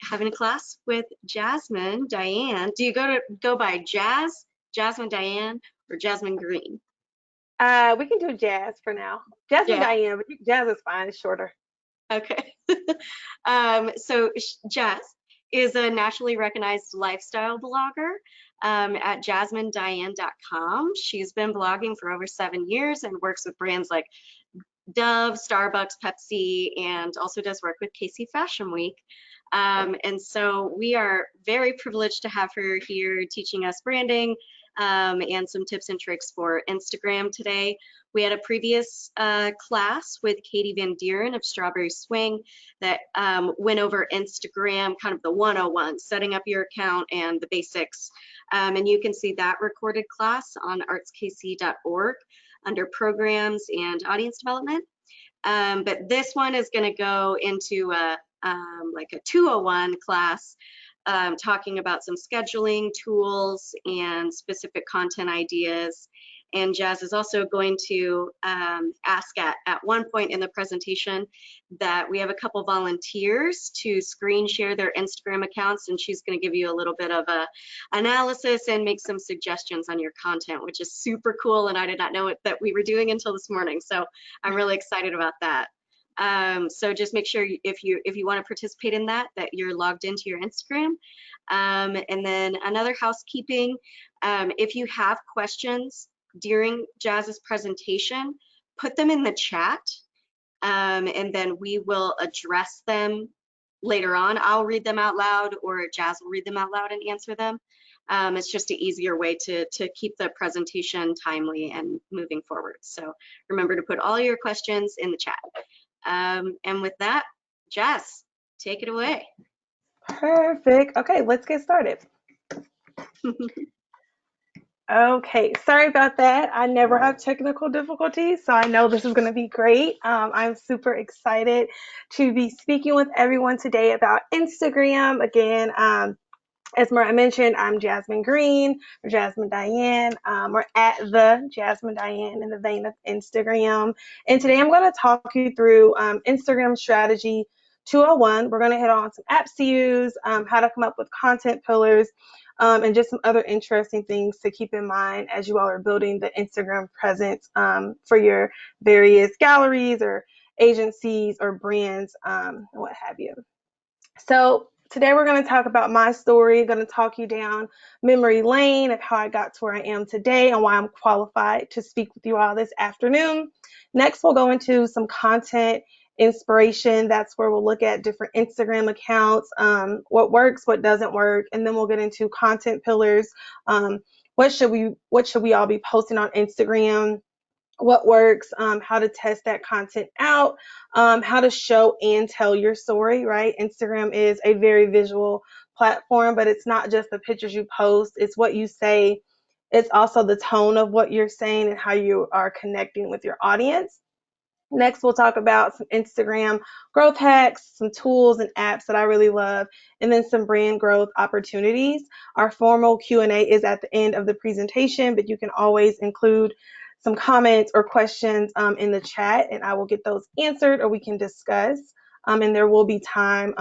having a class with Jasmine Diane. Do you go by Jasmine Diane, or Jasmine Green? We can do Jazz for now. Jasmine Yeah. Diane, but Jazz is fine. It's shorter. Okay. So Jess is a nationally recognized lifestyle blogger at jasminediane.com. She's been blogging for over 7 years and works with brands like Dove, Starbucks, Pepsi, and also does work with KC Fashion Week. And so we are very privileged to have her here teaching us branding and some tips and tricks for Instagram today. We had a previous class with Katie Van Dieren of Strawberry Swing that went over Instagram, kind of the 101, setting up your account and the basics. And you can see that recorded class on artskc.org under programs and audience development. But this one is going to go into like a 201 class, talking about some scheduling tools and specific content ideas. And Jazz is also going to ask at one point in the presentation that we have a couple volunteers to screen share their Instagram accounts, and she's going to give you a little bit of a analysis and make some suggestions on your content, which is super cool, and I did not know that we were doing until this morning, so I'm really excited about that. So just make sure if you want to participate in that you're logged into your Instagram. And then another housekeeping, if you have questions during Jazz's presentation, put them in the chat, and then we will address them later on. I'll read them out loud, or Jazz will read them out loud and answer them. It's just an easier way to keep the presentation timely and moving forward. So remember to put all your questions in the chat. And with that, Jess, take it away. Perfect. Okay, let's get started. Okay, sorry about that. I never have technical difficulties, so I know this is going to be great. I'm super excited to be speaking with everyone today about Instagram. Again, as Mariah mentioned, I'm Jasmine Green, or Jasmine Diane. We're at the Jasmine Diane in the vein of Instagram. And today I'm going to talk you through Instagram strategy 201. We're going to hit on some apps to use, how to come up with content pillars, and just some other interesting things to keep in mind as you all are building the Instagram presence for your various galleries or agencies or brands, and what have you. So today we're going to talk about my story. I'm going to talk you down memory lane of how I got to where I am today and why I'm qualified to speak with you all this afternoon. Next, we'll go into some content inspiration. That's where we'll look at different Instagram accounts, what works, what doesn't work, and then we'll get into content pillars. What should we all be posting on Instagram? What works, how to test that content out, how to show and tell your story, right? Instagram is a very visual platform, but it's not just the pictures you post, it's what you say. It's also the tone of what you're saying and how you are connecting with your audience. Next, we'll talk about some Instagram growth hacks, some tools and apps that I really love, and then some brand growth opportunities. Our formal Q&A is at the end of the presentation, but you can always include some comments or questions in the chat, and I will get those answered, or we can discuss. And there will be time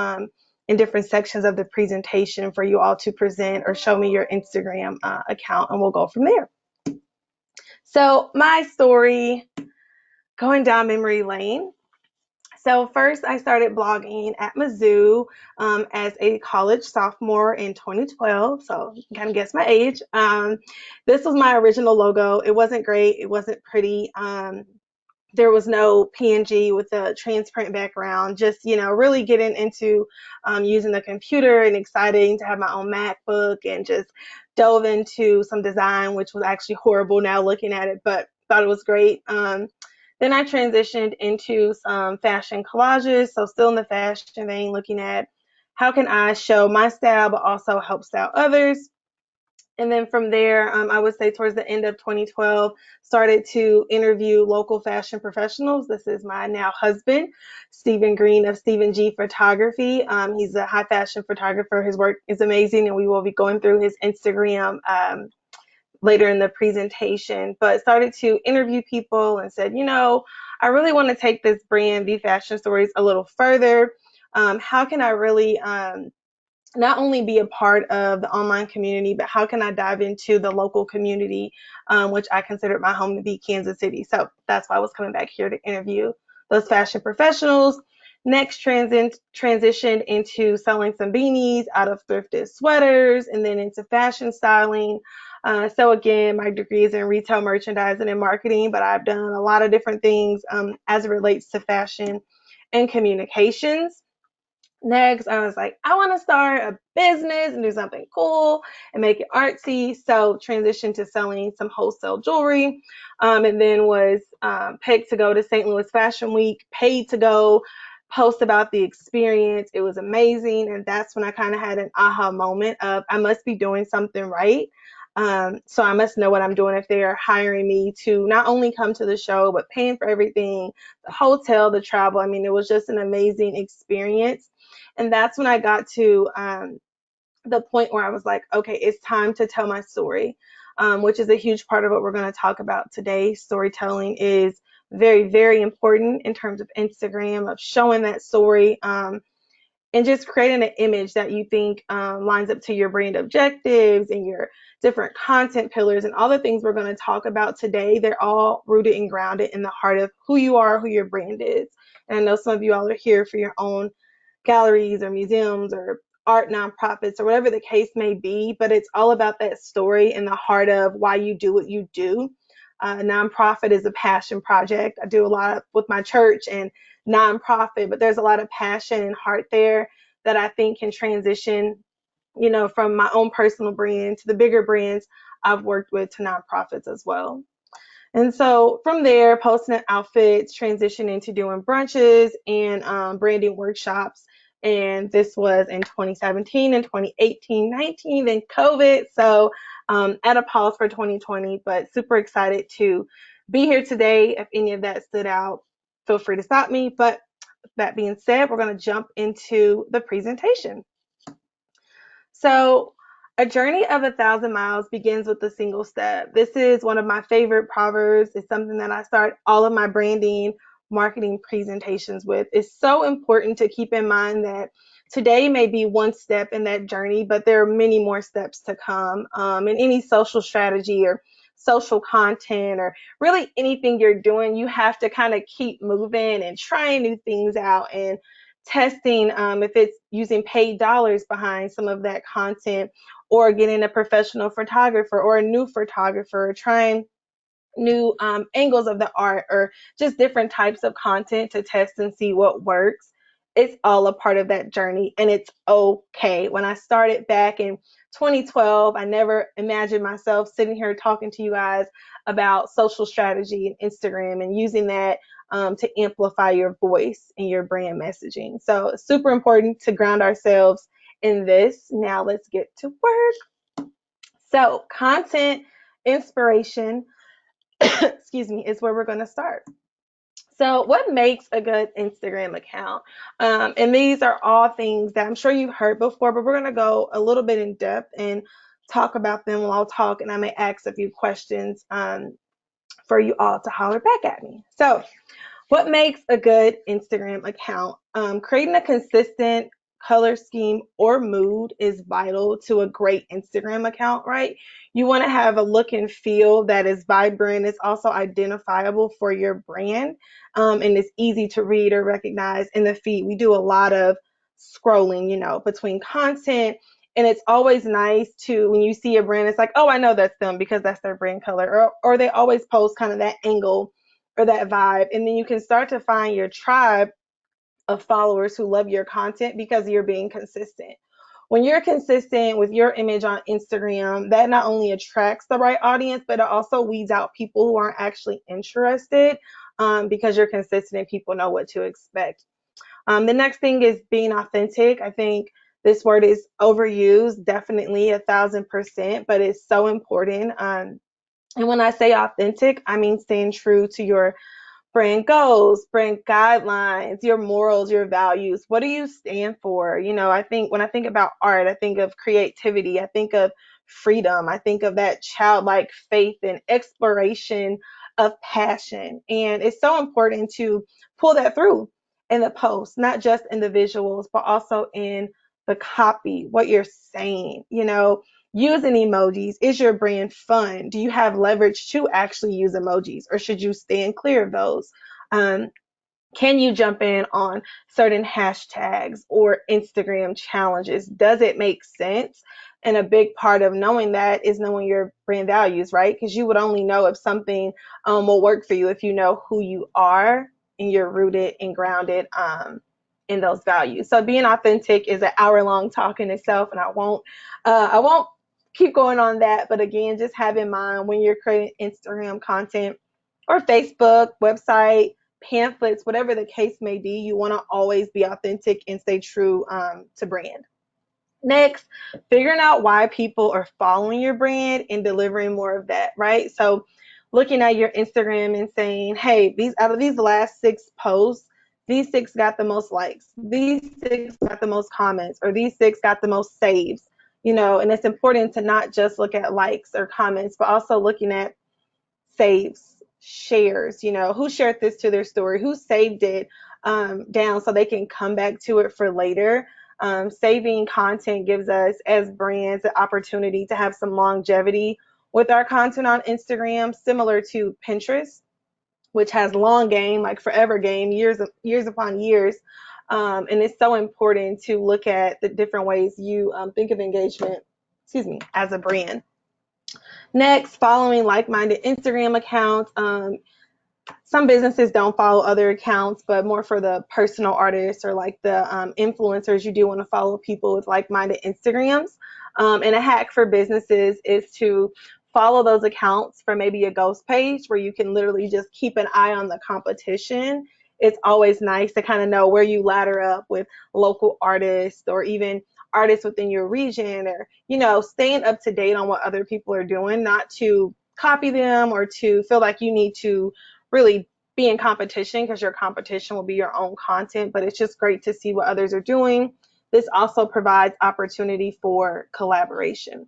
in different sections of the presentation for you all to present or show me your Instagram account, and we'll go from there. So my story, going down memory lane. So first, I started blogging at Mizzou as a college sophomore in 2012. So you can kind of guess my age. This was my original logo. It wasn't great. It wasn't pretty. There was no PNG with a transparent background. Just, really getting into using the computer and exciting to have my own MacBook, and just dove into some design, which was actually horrible now looking at it, but thought it was great. Then I transitioned into some fashion collages, so still in the fashion vein, looking at how can I show my style but also help style others. And then from there, I would say towards the end of 2012, started to interview local fashion professionals. This is my now husband, Stephen Green of Stephen G Photography. He's a high fashion photographer. His work is amazing, and we will be going through his Instagram later in the presentation, but started to interview people and said, I really want to take this brand, V Fashion Stories, a little further. How can I really not only be a part of the online community, but how can I dive into the local community, which I considered my home to be Kansas City. So that's why I was coming back here to interview those fashion professionals. Next, transitioned into selling some beanies out of thrifted sweaters, and then into fashion styling. So again, my degree is in retail merchandising and marketing, but I've done a lot of different things as it relates to fashion and communications. Next, I was like, I want to start a business and do something cool and make it artsy. So transitioned to selling some wholesale jewelry, and then was picked to go to St. Louis Fashion Week, paid to go post about the experience. It was amazing. And that's when I kind of had an aha moment of I must be doing something right. So I must know what I'm doing if they're hiring me to not only come to the show, but paying for everything, the hotel, the travel. I mean, it was just an amazing experience. And that's when I got to the point where I was like, okay, it's time to tell my story, which is a huge part of what we're going to talk about today. Storytelling is very, very important in terms of Instagram, of showing that story, and just creating an image that you think lines up to your brand objectives and your different content pillars and all the things we're going to talk about today. They're all rooted and grounded in the heart of who you are, who your brand is. And I know some of you all are here for your own galleries or museums or art nonprofits or whatever the case may be, but it's all about that story in the heart of why you do what you do. Nonprofit is a passion project. I do a lot with my church and nonprofit, but there's a lot of passion and heart there that I think can transition, from my own personal brand to the bigger brands I've worked with to nonprofits as well. And so from there, posting outfits, transitioned into doing brunches and branding workshops. And this was in 2017 and 2018, 19, then COVID. So at a pause for 2020, but super excited to be here today. If any of that stood out, feel free to stop me. But that being said, we're going to jump into the presentation. So, a journey of 1,000 miles begins with a single step. This is one of my favorite proverbs. It's something that I start all of my branding, marketing presentations with. It's so important to keep in mind that today may be one step in that journey, but there are many more steps to come. In any social strategy or social content or really anything you're doing, you have to kind of keep moving and trying new things out and testing if it's using paid dollars behind some of that content or getting a professional photographer or a new photographer, trying new angles of the art or just different types of content to test and see what works. It's all a part of that journey and it's okay. When I started back in 2012, I never imagined myself sitting here talking to you guys about social strategy and Instagram and using that to amplify your voice and your brand messaging. So super important to ground ourselves in this. Now let's get to work. So content inspiration excuse me, is where we're going to start. So, what makes a good Instagram account? And these are all things that I'm sure you've heard before, but we're going to go a little bit in depth and talk about them while I'll talk, and I may ask a few questions for you all to holler back at me. So, what makes a good Instagram account? Creating a consistent color scheme or mood is vital to a great Instagram account, right? You want to have a look and feel that is vibrant. It's also identifiable for your brand, and it's easy to read or recognize in the feed. We do a lot of scrolling, between content. And it's always nice to, when you see a brand, it's like, oh, I know that's them because that's their brand color. Or they always post kind of that angle or that vibe. And then you can start to find your tribe of followers who love your content because you're being consistent. When you're consistent with your image on Instagram, that not only attracts the right audience, but it also weeds out people who aren't actually interested because you're consistent and people know what to expect. The next thing is being authentic. I think this word is overused, definitely 1,000%, but it's so important. And when I say authentic, I mean staying true to your brand goals, brand guidelines, your morals, your values. What do you stand for? I think when I think about art, I think of creativity, I think of freedom, I think of that childlike faith and exploration of passion. And it's so important to pull that through in the post, not just in the visuals, but also in the copy, what you're saying, using emojis. Is your brand fun? Do you have leverage to actually use emojis, or should you stand clear of those? Um, can you jump in on certain hashtags or Instagram challenges? Does it make sense? And a big part of knowing that is knowing your brand values, right? Because you would only know if something will work for you if you know who you are and you're rooted and grounded in those values. So being authentic is an hour-long talk in itself, and I won't keep going on that. But again, just have in mind when you're creating Instagram content or Facebook website, pamphlets, whatever the case may be, you want to always be authentic and stay true to brand. Next, figuring out why people are following your brand and delivering more of that, right? So looking at your Instagram and saying, hey, these out of these last 6 posts, these 6 got the most likes, these 6 got the most comments, or these 6 got the most saves, and it's important to not just look at likes or comments, but also looking at saves, shares, who shared this to their story, who saved it down so they can come back to it for later. Saving content gives us as brands the opportunity to have some longevity with our content on Instagram, similar to Pinterest, which has long game, like forever game, years upon years. And it's so important to look at the different ways you think of engagement, as a brand. Next, following like-minded Instagram accounts. Some businesses don't follow other accounts, but more for the personal artists or like the influencers, you do want to follow people with like-minded Instagrams. And a hack for businesses is to follow those accounts for maybe a ghost page where you can literally just keep an eye on the competition. It's always nice to kind of know where you ladder up with local artists or even artists within your region, or, staying up to date on what other people are doing, not to copy them or to feel like you need to really be in competition, because your competition will be your own content, but it's just great to see what others are doing. This also provides opportunity for collaboration.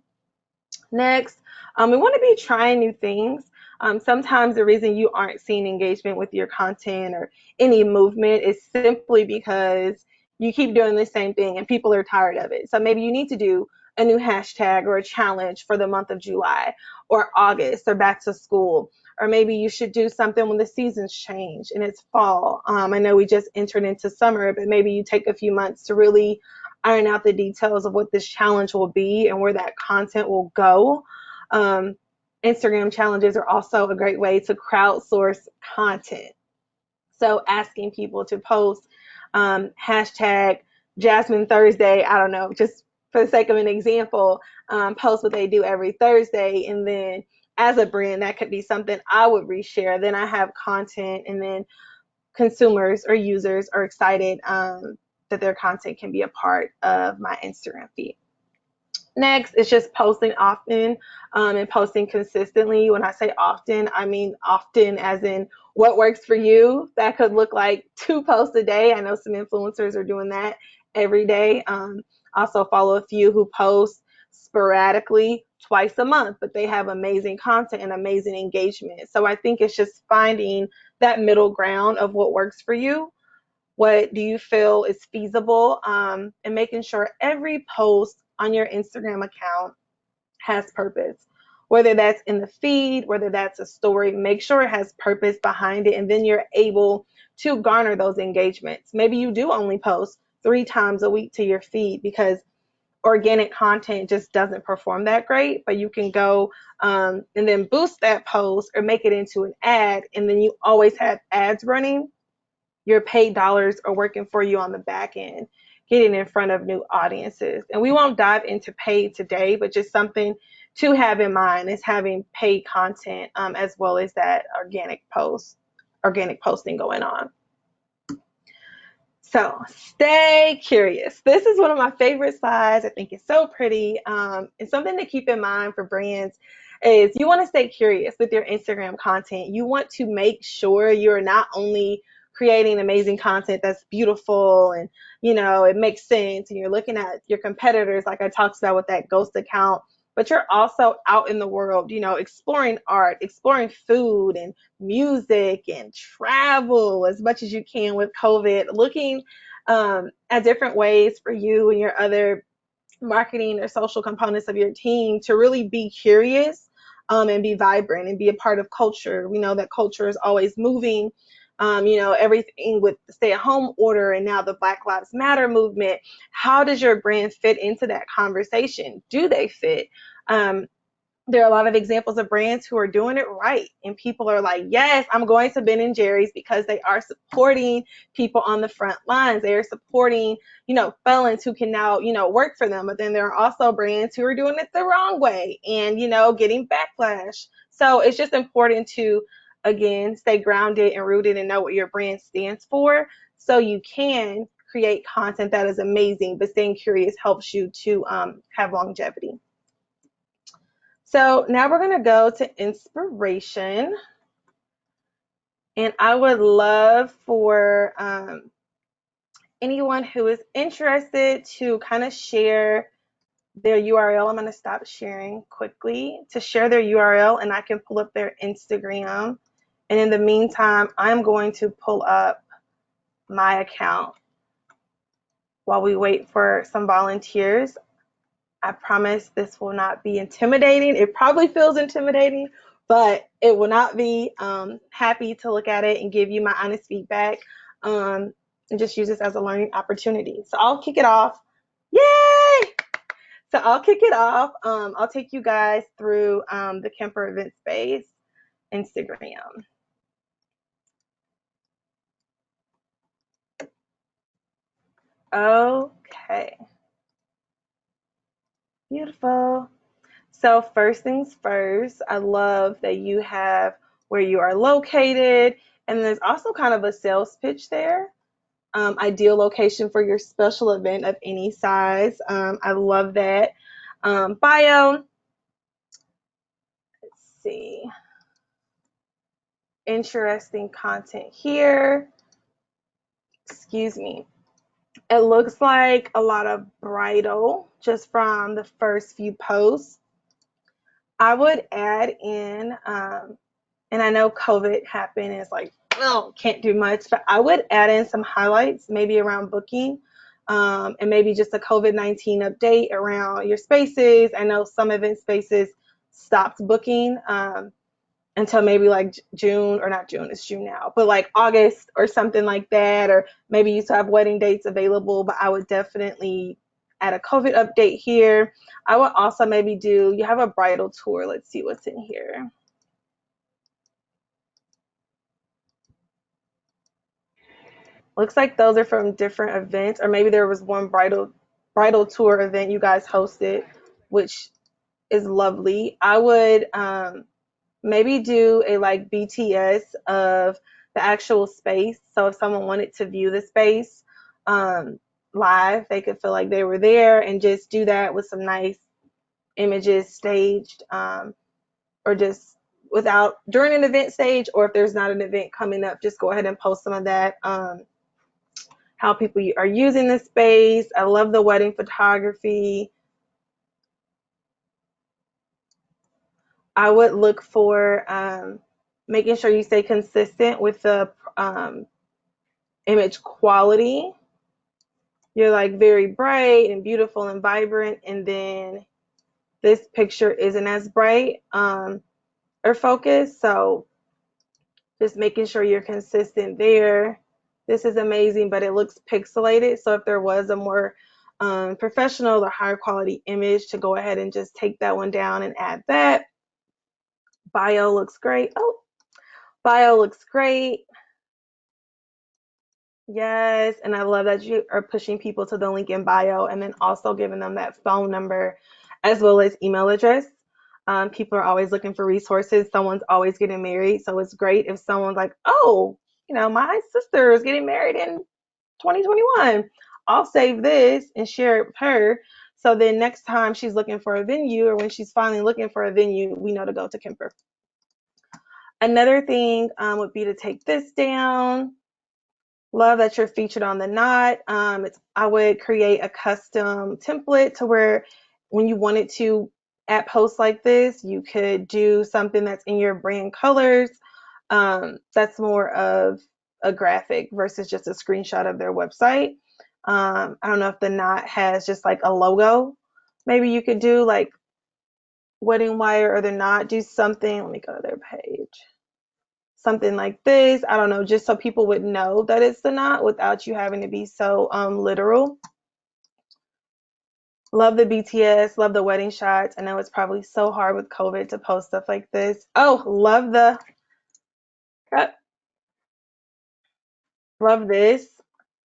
Next, we want to be trying new things. Sometimes the reason you aren't seeing engagement with your content or any movement is simply because you keep doing the same thing and people are tired of it. So maybe you need to do a new hashtag or a challenge for the month of July or August or back to school. Or maybe you should do something when the seasons change and it's fall. I know we just entered into summer, but maybe you take a few months to really iron out the details of what this challenge will be and where that content will go. Instagram challenges are also a great way to crowdsource content. So asking people to post hashtag Jasmine Thursday, I don't know, just for the sake of an example, post what they do every Thursday. And then as a brand, that could be something I would reshare. Then I have content, and then consumers or users are excited that their content can be a part of my Instagram feed. Next is just posting often and posting consistently. When I say often, I mean often as in what works for you. That could look like 2 posts a day. I know some influencers are doing that every day. Also follow a few who post sporadically twice a month, but they have amazing content and amazing engagement. So I think it's just finding that middle ground of what works for you. What do you feel is feasible? And making sure every post on your Instagram account has purpose. Whether that's in the feed, whether that's a story, make sure it has purpose behind it, and then you're able to garner those engagements. Maybe you do only post 3 times a week to your feed because organic content just doesn't perform that great, but you can go and then boost that post or make it into an ad, and then you always have ads running. Your paid dollars are working for you on the back end, getting in front of new audiences. And we won't dive into paid today, but just something to have in mind is having paid content as well as that organic posting going on. So stay curious. This is one of my favorite slides. I think it's so pretty. And something to keep in mind for brands is you want to stay curious with your Instagram content. You want to make sure you're not only creating amazing content that's beautiful and, it makes sense, and you're looking at your competitors like I talked about with that ghost account, but you're also out in the world, exploring art, exploring food and music and travel as much as you can with COVID, looking at different ways for you and your other marketing or social components of your team to really be curious, and be vibrant and be a part of culture. We know that culture is always moving. Everything with the stay-at-home order and now the Black Lives Matter movement. How does your brand fit into that conversation? Do they fit? There are a lot of examples of brands who are doing it right, and people are like, yes, I'm going to Ben and Jerry's because they are supporting people on the front lines. They are supporting, felons who can now, work for them. But then there are also brands who are doing it the wrong way and, getting backlash. So it's just important to, again, stay grounded and rooted and know what your brand stands for, so you can create content that is amazing, but staying curious helps you to have longevity. So now we're going to go to inspiration. And I would love for anyone who is interested to kind of share their URL. I'm going to stop sharing quickly to share their URL, and I can pull up their Instagram. And in the meantime, I'm going to pull up my account while we wait for some volunteers. I promise this will not be intimidating. It probably feels intimidating, but it will not be. Happy to look at it and give you my honest feedback, and just use this as a learning opportunity. So I'll kick it off. Yay! So I'll kick it off. I'll take you guys through the Kemper Event Space Instagram. Okay. Beautiful. So first things first, I love that you have where you are located, and there's also kind of a sales pitch there. Ideal location for your special event of any size. I love that. Bio. Let's see. Interesting content here. Excuse me. It looks like a lot of bridal just from the first few posts. I would add in, and I know COVID happened and it's like, well, can't do much, but I would add in some highlights maybe around booking, and maybe just a COVID-19 update around your spaces. I know some event spaces stopped booking until maybe like June, or not June, it's June now, but like August or something like that, or maybe you still have wedding dates available, but I would definitely add a COVID update here. I would also maybe you have a bridal tour. Let's see what's in here. Looks like those are from different events, or maybe there was one bridal tour event you guys hosted, which is lovely. I would maybe do a like BTS of the actual space. So if someone wanted to view the space live, they could feel like they were there, and just do that with some nice images staged, or just without during an event stage, or if there's not an event coming up, just go ahead and post some of that. How people are using the space. I love the wedding photography. I would look for making sure you stay consistent with the image quality. You're like very bright and beautiful and vibrant, and then this picture isn't as bright or focused. So just making sure you're consistent there. This is amazing, but it looks pixelated. So if there was a more professional or higher quality image, to go ahead and just take that one down and add that. Bio looks great. Oh, bio looks great. Yes, and I love that you are pushing people to the link in bio, and then also giving them that phone number as well as email address. People are always looking for resources. Someone's always getting married, so it's great if someone's like, oh, my sister is getting married in 2021. I'll save this and share it with her. So then next time she's looking for a venue, or when she's finally looking for a venue, we know to go to Kemper. Another thing would be to take this down. Love that you're featured on the knot. I would create a custom template to where when you wanted to add posts like this, you could do something that's in your brand colors. That's more of a graphic versus just a screenshot of their website. I don't know if the knot has just like a logo. Maybe you could do like wedding wire or the knot, do something. Let me go to their page. Something like this. I don't know, just so people would know that it's the knot without you having to be so literal. Love the BTS, love the wedding shots. I know it's probably so hard with COVID to post stuff like this. Oh, uh, love this.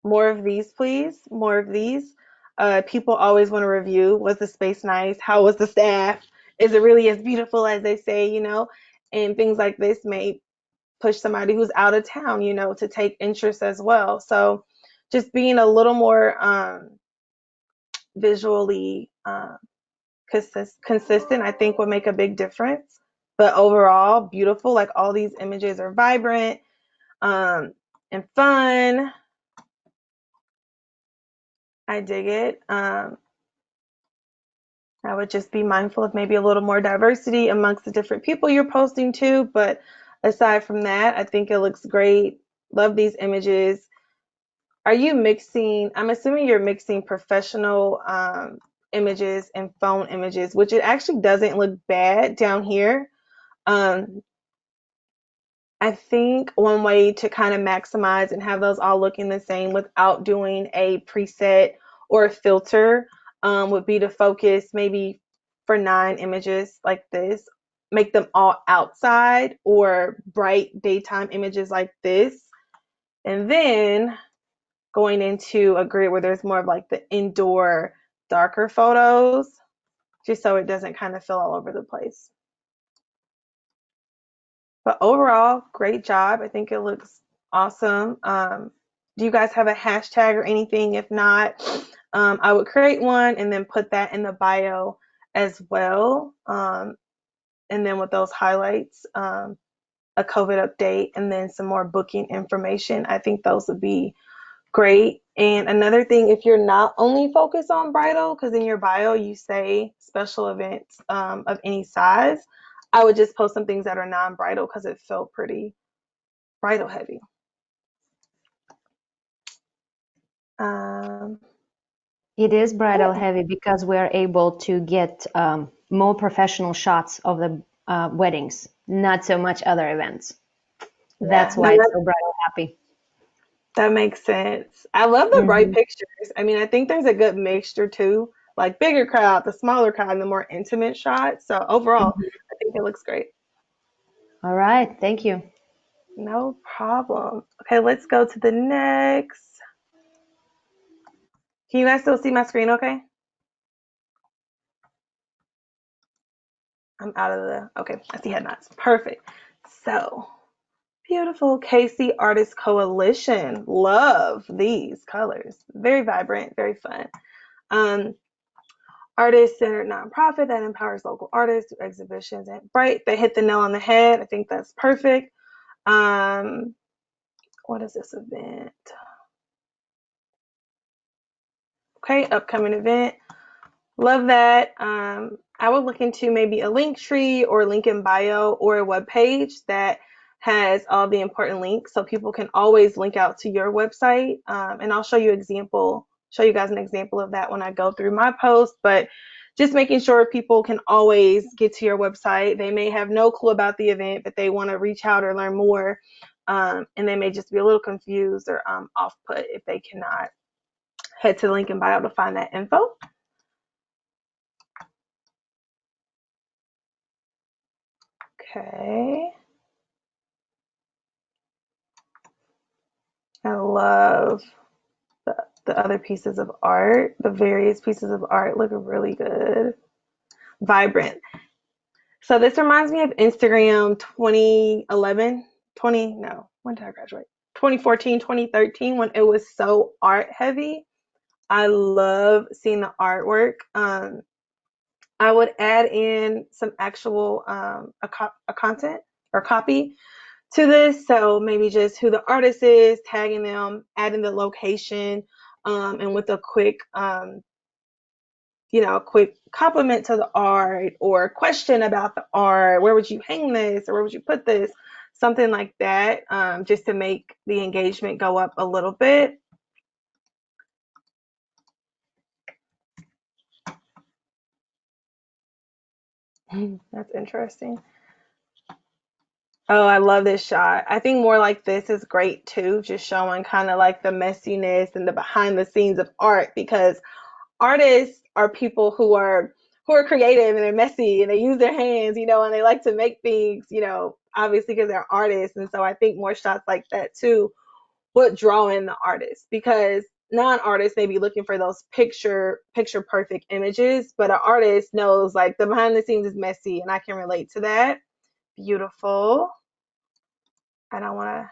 More of these, please. More of these. People always want to review. Was the space nice? How was the staff? Is it really as beautiful as they say, you know? And things like this may push somebody who's out of town, you know, to take interest as well. So just being a little more visually consistent, I think would make a big difference. But overall, beautiful. Like all these images are vibrant and fun. I dig it. I would just be mindful of maybe a little more diversity amongst the different people you're posting to. But aside from that, I think it looks great. Love these images. Are you mixing? I'm assuming you're mixing professional images and phone images, which it actually doesn't look bad down here. Um, I think one way to kind of maximize and have those all looking the same without doing a preset or a filter would be to focus maybe for 9 images like this, make them all outside or bright daytime images like this. And then going into a grid where there's more of like the indoor darker photos, just so it doesn't kind of fill all over the place. But overall, great job. I think it looks awesome. Do you guys have a hashtag or anything? If not, I would create one and then put that in the bio as well. And then with those highlights, a COVID update, and then some more booking information. I think those would be great. And another thing, if you're not only focused on bridal, because in your bio you say special events of any size, I would just post some things that are non-bridal because it felt pretty bridal heavy. Um, It is bridal heavy because we're able to get more professional shots of the weddings, not so much other events. That's yeah, why it's so bridal happy. that makes sense. I love the bright Mhm. pictures. I mean, I think there's a good mixture too, like bigger crowd, the smaller crowd, and the more intimate shots. So overall, Mhm. I think it looks great. All right, thank you. No problem. Okay, let's go to the next. Can you guys still see my screen okay? I'm out of the, okay, I see head nods. Perfect. So, beautiful KC Artist Coalition. Love these colors. Very vibrant, very fun. Um, Artist-centered nonprofit that empowers local artists through exhibitions and bright. They hit the nail on the head. I think that's perfect. What is this event? Okay, upcoming event. Love that. I would look into maybe a link tree or link in bio or a web page that has all the important links so people can always link out to your website. And I'll show you guys an example of that when I go through my post, but just making sure people can always get to your website. They may have no clue about the event, but they want to reach out or learn more. And they may just be a little confused or off put if they cannot head to the link in bio to find that info. Okay. I love the other pieces of art. The various pieces of art look really good. Vibrant. So this reminds me of Instagram 2011, 20, no, when did I graduate? 2014, 2013, when it was so art heavy. I love seeing the artwork. I would add in some actual a content or copy to this. So maybe just who the artist is, tagging them, adding the location, and with a quick, quick compliment to the art or question about the art. Where would you hang this or where would you put this? Something like that, just to make the engagement go up a little bit. That's interesting. Oh, I love this shot. I think more like this is great too, just showing kind of like the messiness and the behind the scenes of art, because artists are people who are creative and they're messy and they use their hands, and they like to make things, obviously because they're artists. And so I think more shots like that too would draw in the artist, because non-artists may be looking for those picture perfect images, but an artist knows like the behind the scenes is messy, and I can relate to that. Beautiful. I don't want to.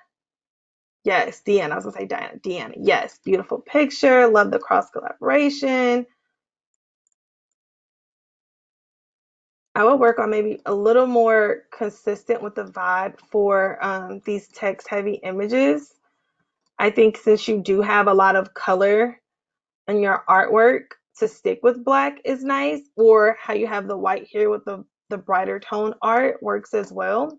Yes, Deanna. I was gonna say Diana. Deanna. Yes, beautiful picture. Love the cross collaboration. I will work on maybe a little more consistent with the vibe for these text heavy images. I think since you do have a lot of color in your artwork, to stick with black is nice, or how you have the white here with the brighter tone art works as well.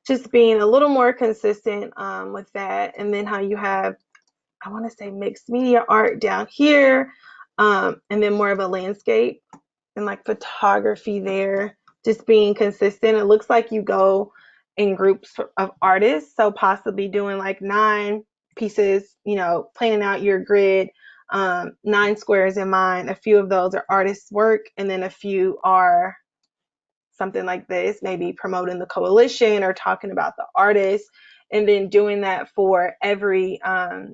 Just being a little more consistent with that. And then how you have, I want to say, mixed media art down here, and then more of a landscape and like photography there, just being consistent. It looks like you go in groups of artists, so possibly doing like 9 pieces, planning out your grid, 9 squares in mind. A few of those are artists' work, and then a few are something like this, maybe promoting the coalition or talking about the artist, and then doing that for every 9.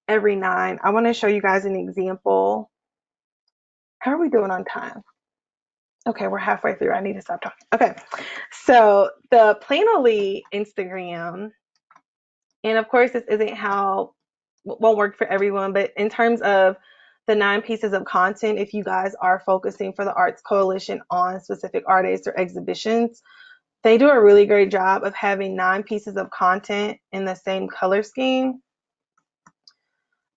I want to show you guys an example. How are we doing on time? Okay, we're halfway through. I need to stop talking. Okay, so the Planoly Instagram, and of course this isn't how, won't work for everyone, but in terms of the 9 pieces of content, if you guys are focusing for the Arts Coalition on specific artists or exhibitions, they do a really great job of having 9 pieces of content in the same color scheme.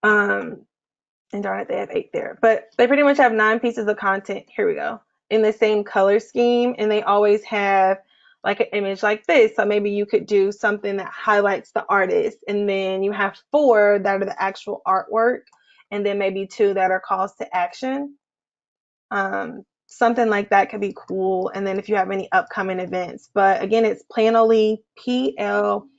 And darn it, they have 8 there. But they pretty much have 9 pieces of content. Here we go. In the same color scheme. And they always have like an image like this. So maybe you could do something that highlights the artist. And then you have 4 that are the actual artwork. And then maybe 2 that are calls to action. Something like that could be cool. And then if you have any upcoming events. But again, it's Planoly, Planoly,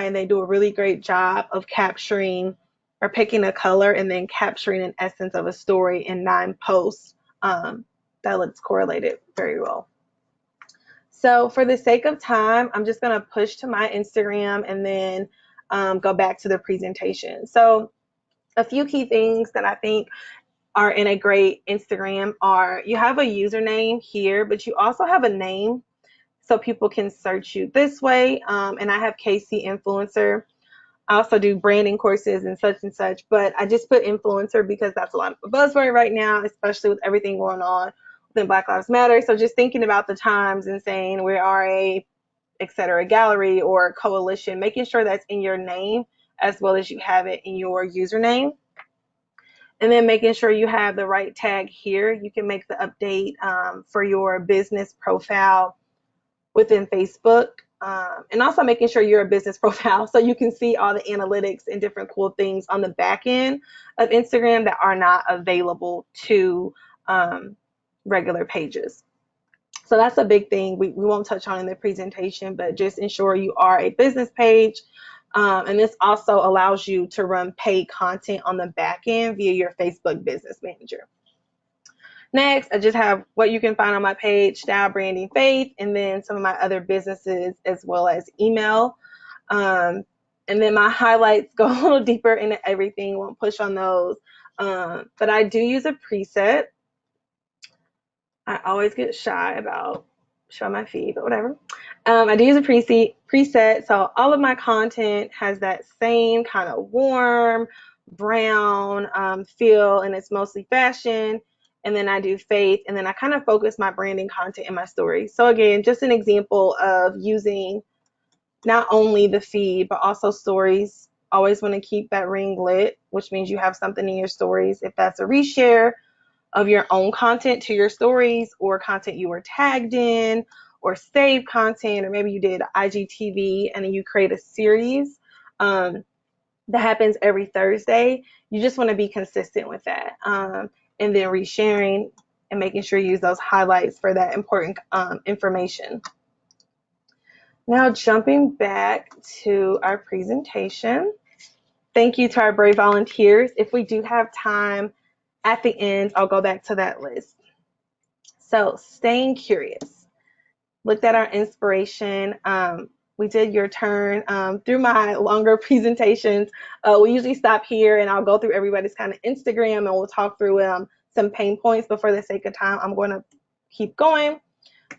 and they do a really great job of capturing or picking a color and then capturing an essence of a story in 9 posts. That looks correlated very well. So for the sake of time, I'm just going to push to my Instagram and then go back to the presentation. So a few key things that I think are in a great Instagram are, you have a username here, but you also have a name so people can search you this way. And I have KC Influencer. I also do branding courses and such, but I just put influencer because that's a lot of a buzzword right now, especially with everything going on within Black Lives Matter. So just thinking about the times and saying we are a, etc., gallery or coalition, making sure that's in your name as well as you have it in your username. And then making sure you have the right tag here. You can make the update for your business profile within Facebook, and also making sure you're a business profile so you can see all the analytics and different cool things on the back end of Instagram that are not available to regular pages. So that's a big thing we won't touch on in the presentation, but just ensure you are a business page. And this also allows you to run paid content on the back end via your Facebook Business Manager. Next, I just have what you can find on my page, Style Branding Faith, and then some of my other businesses as well as email. And then my highlights go a little deeper into everything, won't push on those. But I do use a preset. I always get shy about showing my feed, but whatever. I do use a preset, so all of my content has that same kind of warm brown feel, and it's mostly fashion. And then I do faith, and then I kind of focus my branding content in my stories. So again, just an example of using not only the feed, but also stories. Always want to keep that ring lit, which means you have something in your stories. If that's a reshare of your own content to your stories, or content you were tagged in, or saved content, or maybe you did IGTV and then you create a series that happens every Thursday. You just want to be consistent with that. And then resharing and making sure you use those highlights for that important information. Now jumping back to our presentation. Thank you to our brave volunteers. If we do have time at the end, I'll go back to that list. So staying curious. Looked at our inspiration. We did your turn. Through my longer presentations, we usually stop here and I'll go through everybody's kind of Instagram and we'll talk through some pain points, but for the sake of time, I'm going to keep going.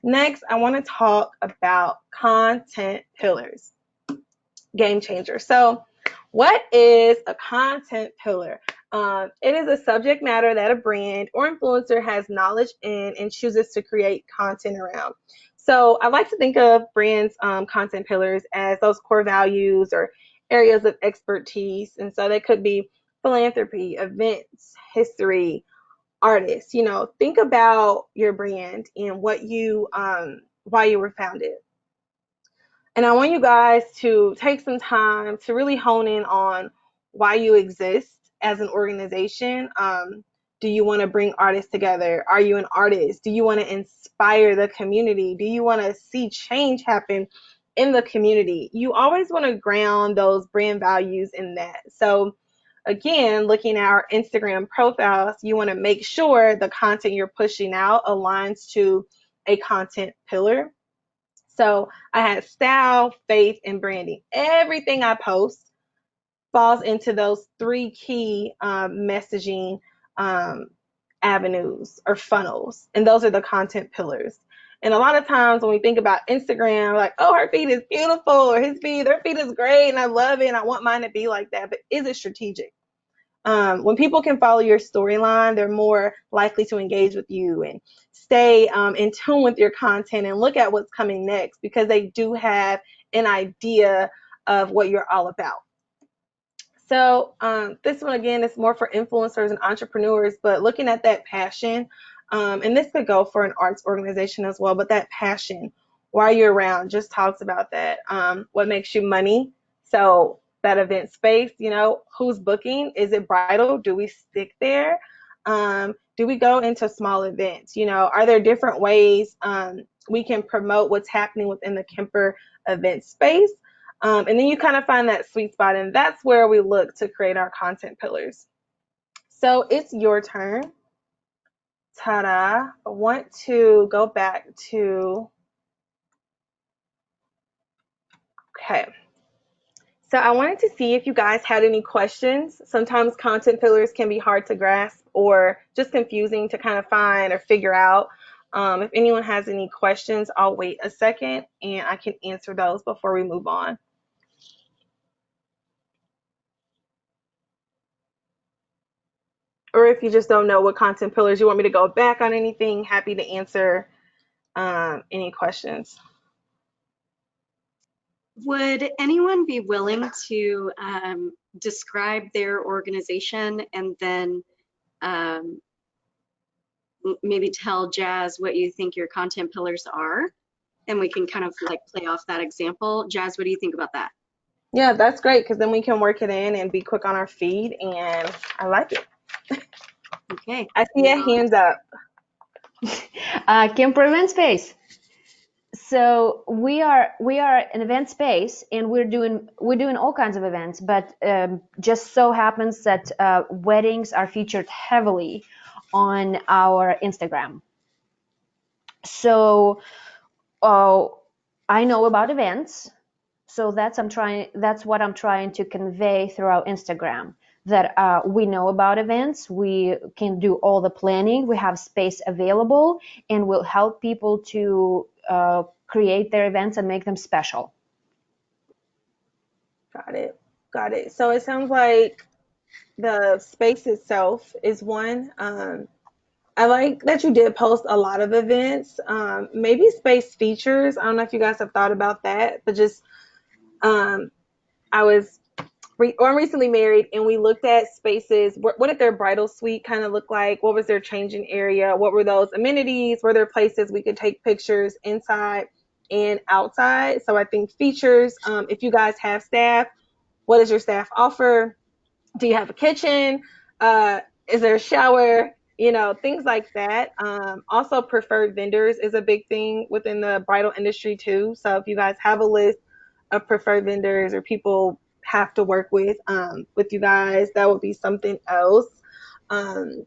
Next, I want to talk about content pillars. Game changer. So what is a content pillar? It is a subject matter that a brand or influencer has knowledge in and chooses to create content around. So I like to think of brands' content pillars as those core values or areas of expertise. And so they could be philanthropy, events, history, artists. You know, think about your brand and what you why you were founded. And I want you guys to take some time to really hone in on why you exist as an organization. Do you want to bring artists together? Are you an artist? Do you want to inspire the community? Do you want to see change happen in the community? You always want to ground those brand values in that. So again, looking at our Instagram profiles, you want to make sure the content you're pushing out aligns to a content pillar. So I had style, faith, and branding. Everything I post falls into those three key messaging avenues or funnels. And those are the content pillars. And a lot of times when we think about Instagram, like, oh, her feed is beautiful, or their feed is great, and I love it, and I want mine to be like that. But is it strategic? When people can follow your storyline, they're more likely to engage with you and stay in tune with your content and look at what's coming next because they do have an idea of what you're all about. So this one, again, is more for influencers and entrepreneurs, but looking at that passion, and this could go for an arts organization as well, but that passion, why you're around, just talks about that. What makes you money? So that event space, you know, who's booking? Is it bridal? Do we stick there? Do we go into small events? You know, are there different ways we can promote what's happening within the Kemper event space? And then you kind of find that sweet spot, and that's where we look to create our content pillars. So it's your turn. Ta-da. I want to go back to, okay. So I wanted to see if you guys had any questions. Sometimes content pillars can be hard to grasp or just confusing to kind of find or figure out. If anyone has any questions, I'll wait a second and I can answer those before we move on. Or if you just don't know what content pillars you want me to go back on anything, happy to answer any questions. Would anyone be willing to describe their organization and then maybe tell Jazz what you think your content pillars are? And we can kind of like play off that example. Jazz, what do you think about that? Yeah, that's great because then we can work it in and be quick on our feed, and I like it. Okay. I see a hands up. Kemper Event Space. So we are an event space, and we're doing all kinds of events. But just so happens that weddings are featured heavily on our Instagram. So I know about events. So that's what I'm trying to convey through our Instagram. That we know about events, we can do all the planning, we have space available, and we'll help people to create their events and make them special. Got it. So it sounds like the space itself is one. I like that you did post a lot of events. Maybe space features. I don't know if you guys have thought about that, but just I was I'm recently married, and we looked at spaces. What did their bridal suite kind of look like? What was their changing area? What were those amenities? Were there places we could take pictures inside and outside? So I think features. If you guys have staff, what does your staff offer? Do you have a kitchen? Is there a shower? things like that. Also, preferred vendors is a big thing within the bridal industry too. So if you guys have a list of preferred vendors or people have to work with you guys, that would be something else. Um,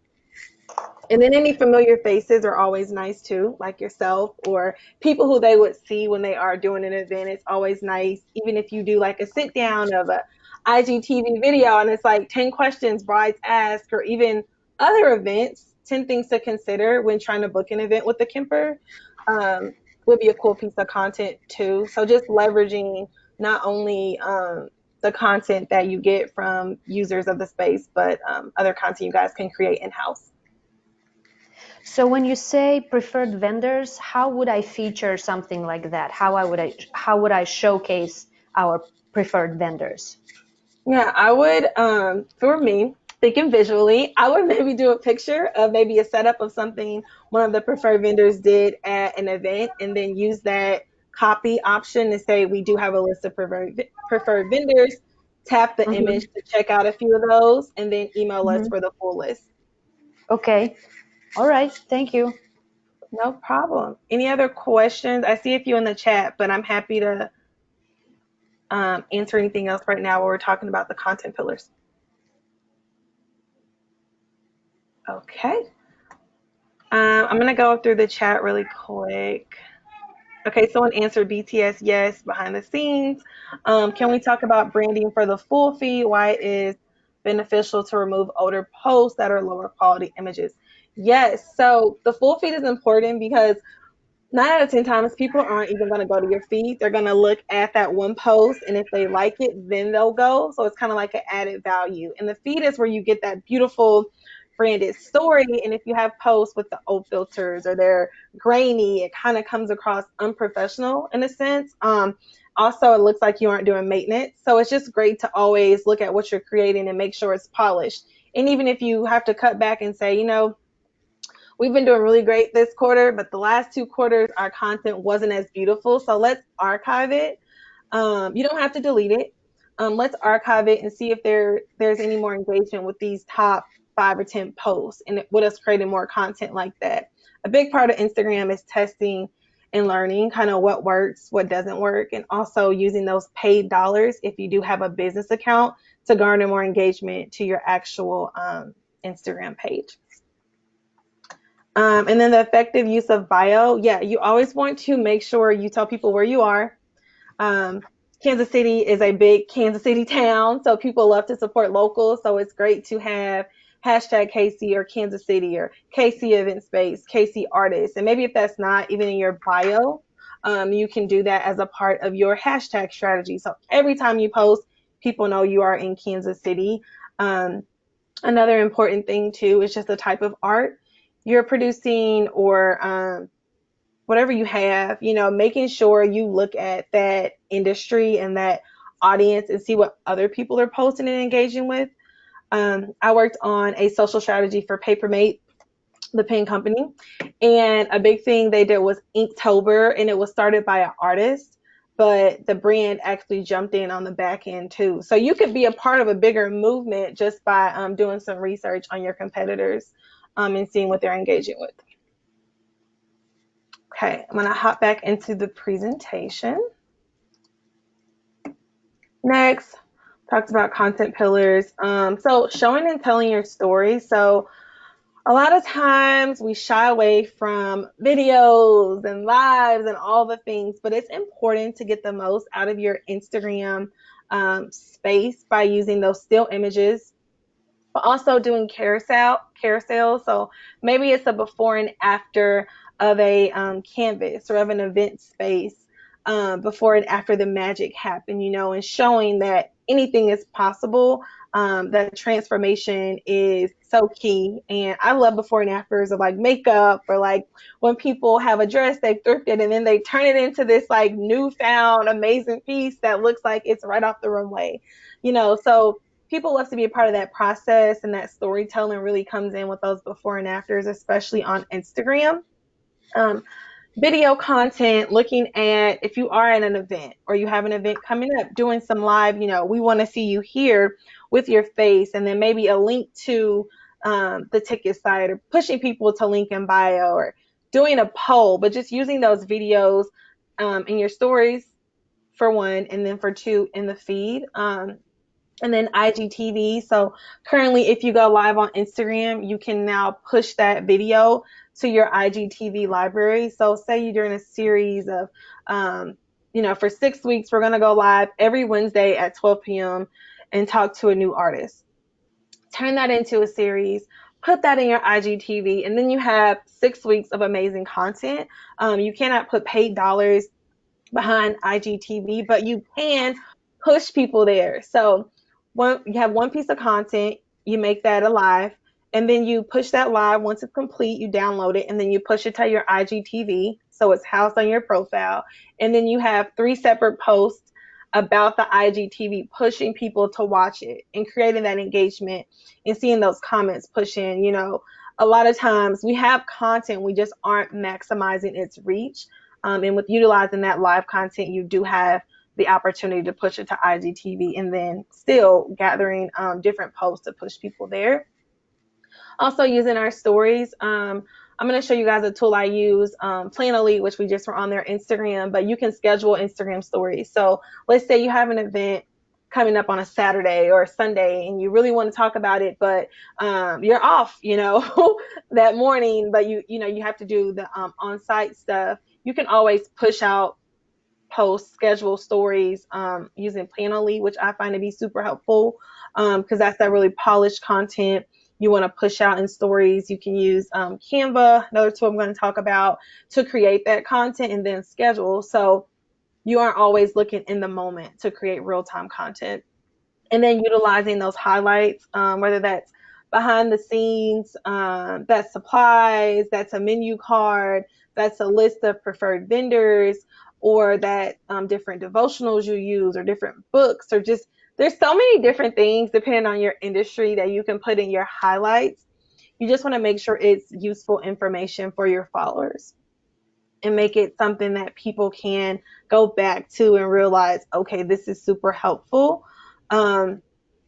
and then any familiar faces are always nice too, like yourself or people who they would see when they are doing an event. It's always nice, even if you do like a sit down of a IGTV video and it's like 10 questions brides ask, or even other events, 10 things to consider when trying to book an event with the Kemper, um, would be a cool piece of content too. So just leveraging not only the content that you get from users of the space, but other content you guys can create in house. So when you say preferred vendors, how would I feature something like that? How would I showcase our preferred vendors? Yeah, I would, for me, thinking visually, I would maybe do a picture of maybe a setup of something one of the preferred vendors did at an event, and then use that copy option to say we do have a list of preferred vendors. Tap the image Hmm. to check out a few of those, and then email us Hmm. for the full list. Okay. All right. Thank you. No problem. Any other questions? I see a few in the chat, but I'm happy to answer anything else right now while we're talking about the content pillars. Okay. I'm gonna go through the chat really quick. Okay, someone answered BTS yes behind the scenes. Can we talk about branding for the full feed? Why it is beneficial to remove older posts that are lower quality images? Yes, so the full feed is important because 9 out of 10 times people aren't even going to go to your feed. They're going to look at that one post, and if they like it, then they'll go. So it's kind of like an added value. And the feed is where you get that beautiful branded story. And if you have posts with the old filters or they're grainy, it kind of comes across unprofessional in a sense. Also, it looks like you aren't doing maintenance. So it's just great to always look at what you're creating and make sure it's polished. And even if you have to cut back and say, we've been doing really great this quarter, but the last 2 quarters, our content wasn't as beautiful. So let's archive it. You don't have to delete it. Let's archive it and see if there's any more engagement with these top 5 or 10 posts, and with us creating more content like that. A big part of Instagram is testing and learning kind of what works, what doesn't work, and also using those paid dollars if you do have a business account to garner more engagement to your actual Instagram page. And then the effective use of bio. Yeah, you always want to make sure you tell people where you are. Um, Kansas City is a big Kansas City town, so people love to support locals. So it's great to have hashtag KC or Kansas City or KC Event Space, KC Artists. And maybe if that's not even in your bio, you can do that as a part of your hashtag strategy. So every time you post, people know you are in Kansas City. Um, Another important thing too is just the type of art you're producing, or whatever you have, making sure you look at that industry and that audience and see what other people are posting and engaging with. I worked on a social strategy for Papermate, the pen company, and a big thing they did was Inktober, and it was started by an artist, but the brand actually jumped in on the back end too. So you could be a part of a bigger movement just by doing some research on your competitors and seeing what they're engaging with. Okay, I'm going to hop back into the presentation. Next, talked about content pillars. So showing and telling your story. So a lot of times we shy away from videos and lives and all the things, but it's important to get the most out of your Instagram space by using those still images, but also doing carousel. So maybe it's a before and after of a canvas or of an event space, before and after the magic happened, and showing that anything is possible. That transformation is so key. And I love before and afters of like makeup, or like when people have a dress they've thrifted and then they turn it into this like newfound amazing piece that looks like it's right off the runway. So people love to be a part of that process, and that storytelling really comes in with those before and afters, especially on Instagram. Um, Video content, looking at if you are at an event or you have an event coming up, doing some live, we want to see you here with your face, and then maybe a link to the ticket site, or pushing people to link in bio, or doing a poll, but just using those videos in your stories for one, and then for two in the feed. And then IGTV. So currently, if you go live on Instagram, you can now push that video to your IGTV library. So say you're doing a series of, for 6 weeks, we're going to go live every Wednesday at 12 p.m. and talk to a new artist. Turn that into a series, put that in your IGTV, and then you have 6 weeks of amazing content. You cannot put paid dollars behind IGTV, but you can push people there. So you have one piece of content, you make that a live, and then you push that live. Once it's complete, you download it, and then you push it to your IGTV, so it's housed on your profile. And then you have 3 separate posts about the IGTV, pushing people to watch it and creating that engagement and seeing those comments push in. A lot of times we have content, we just aren't maximizing its reach. And with utilizing that live content, you do have the opportunity to push it to IGTV, and then still gathering different posts to push people there. Also using our stories. I'm going to show you guys a tool I use, Planoly, which we just were on their Instagram, but you can schedule Instagram stories. So let's say you have an event coming up on a Saturday or a Sunday, and you really want to talk about it, but you're off, that morning, but you have to do the on-site stuff. You can always push out posts, schedule stories using Planoly, which I find to be super helpful because that's that really polished content you want to push out in stories. You can use Canva, another tool I'm going to talk about, to create that content and then schedule. So you aren't always looking in the moment to create real-time content. And then utilizing those highlights, whether that's behind the scenes, that's supplies, that's a menu card, that's a list of preferred vendors, or that different devotionals you use, or different books, or just there's so many different things depending on your industry that you can put in your highlights. You just want to make sure it's useful information for your followers and make it something that people can go back to and realize, okay, this is super helpful. An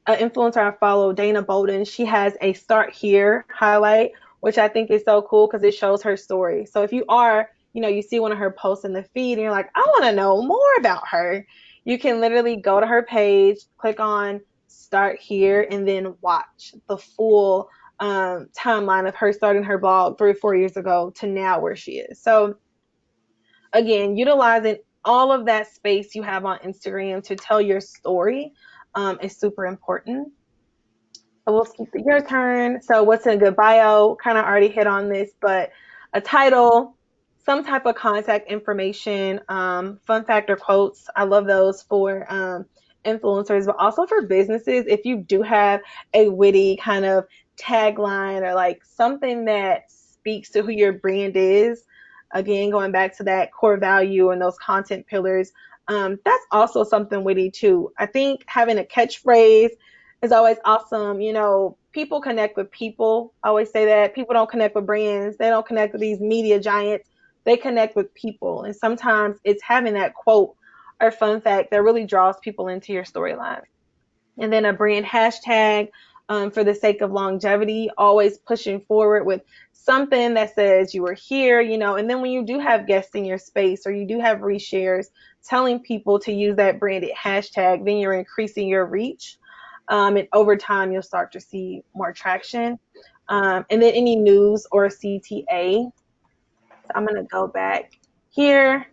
influencer I follow, Dana Bolden, she has a start here highlight, which I think is so cool because it shows her story. So if you are, you see one of her posts in the feed and you're like, I want to know more about her, you can literally go to her page, click on start here, and then watch the full timeline of her starting her blog 3 or 4 years ago to now where she is. So again, utilizing all of that space you have on Instagram to tell your story is super important. So we'll skip to your turn. So what's in a good bio? Kind of already hit on this, but a title, some type of contact information, fun fact or quotes. I love those for influencers, but also for businesses. If you do have a witty kind of tagline or like something that speaks to who your brand is, again, going back to that core value and those content pillars, that's also something witty too. I think having a catchphrase is always awesome. People connect with people. I always say that people don't connect with brands. They don't connect with these media giants. They connect with people. And sometimes it's having that quote or fun fact that really draws people into your storyline. And then a brand hashtag for the sake of longevity, always pushing forward with something that says you were here, and then when you do have guests in your space or you do have reshares, telling people to use that branded hashtag, then you're increasing your reach. And over time, you'll start to see more traction. And then any news or CTA. So I'm going to go back here.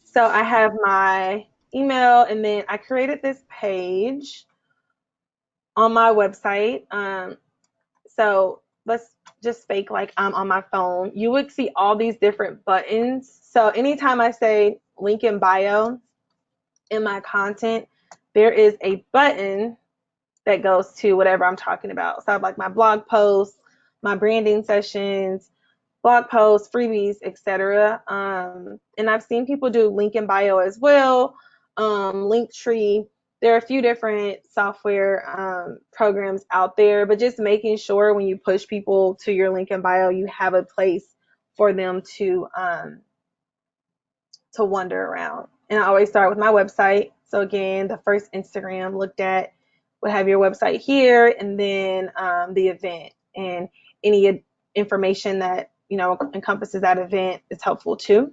So I have my email, and then I created this page on my website. So let's just fake like I'm on my phone. You would see all these different buttons. So anytime I say link in bio in my content, there is a button that goes to whatever I'm talking about. So I have like my blog posts, my branding sessions, blog posts, freebies, etc. And I've seen people do link in bio as well, Linktree. There are a few different software programs out there, but just making sure when you push people to your link in bio, you have a place for them to wander around. And I always start with my website. So again, the first Instagram looked at would have your website here, and then the event. and any information that, you know, encompasses that event is helpful too.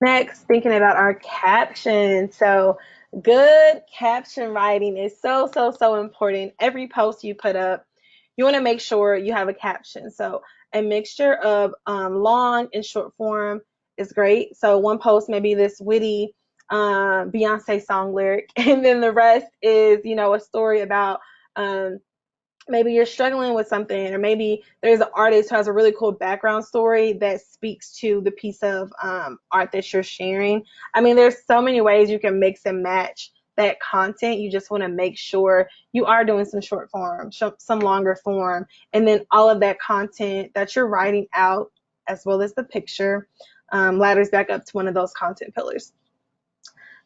Next, thinking about our caption. So good caption writing is so important. Every post you put up, you want to make sure you have a caption. So a mixture of long and short form is great. So one post may be this witty Beyonce song lyric, and then the rest is, you know, a story about maybe you're struggling with something, or maybe there's an artist who has a really cool background story that speaks to the piece of art that you're sharing. I mean, there's so many ways you can mix and match that content. You just want to make sure you are doing some short form, some longer form, and then all of that content that you're writing out, as well as the picture, ladders back up to one of those content pillars.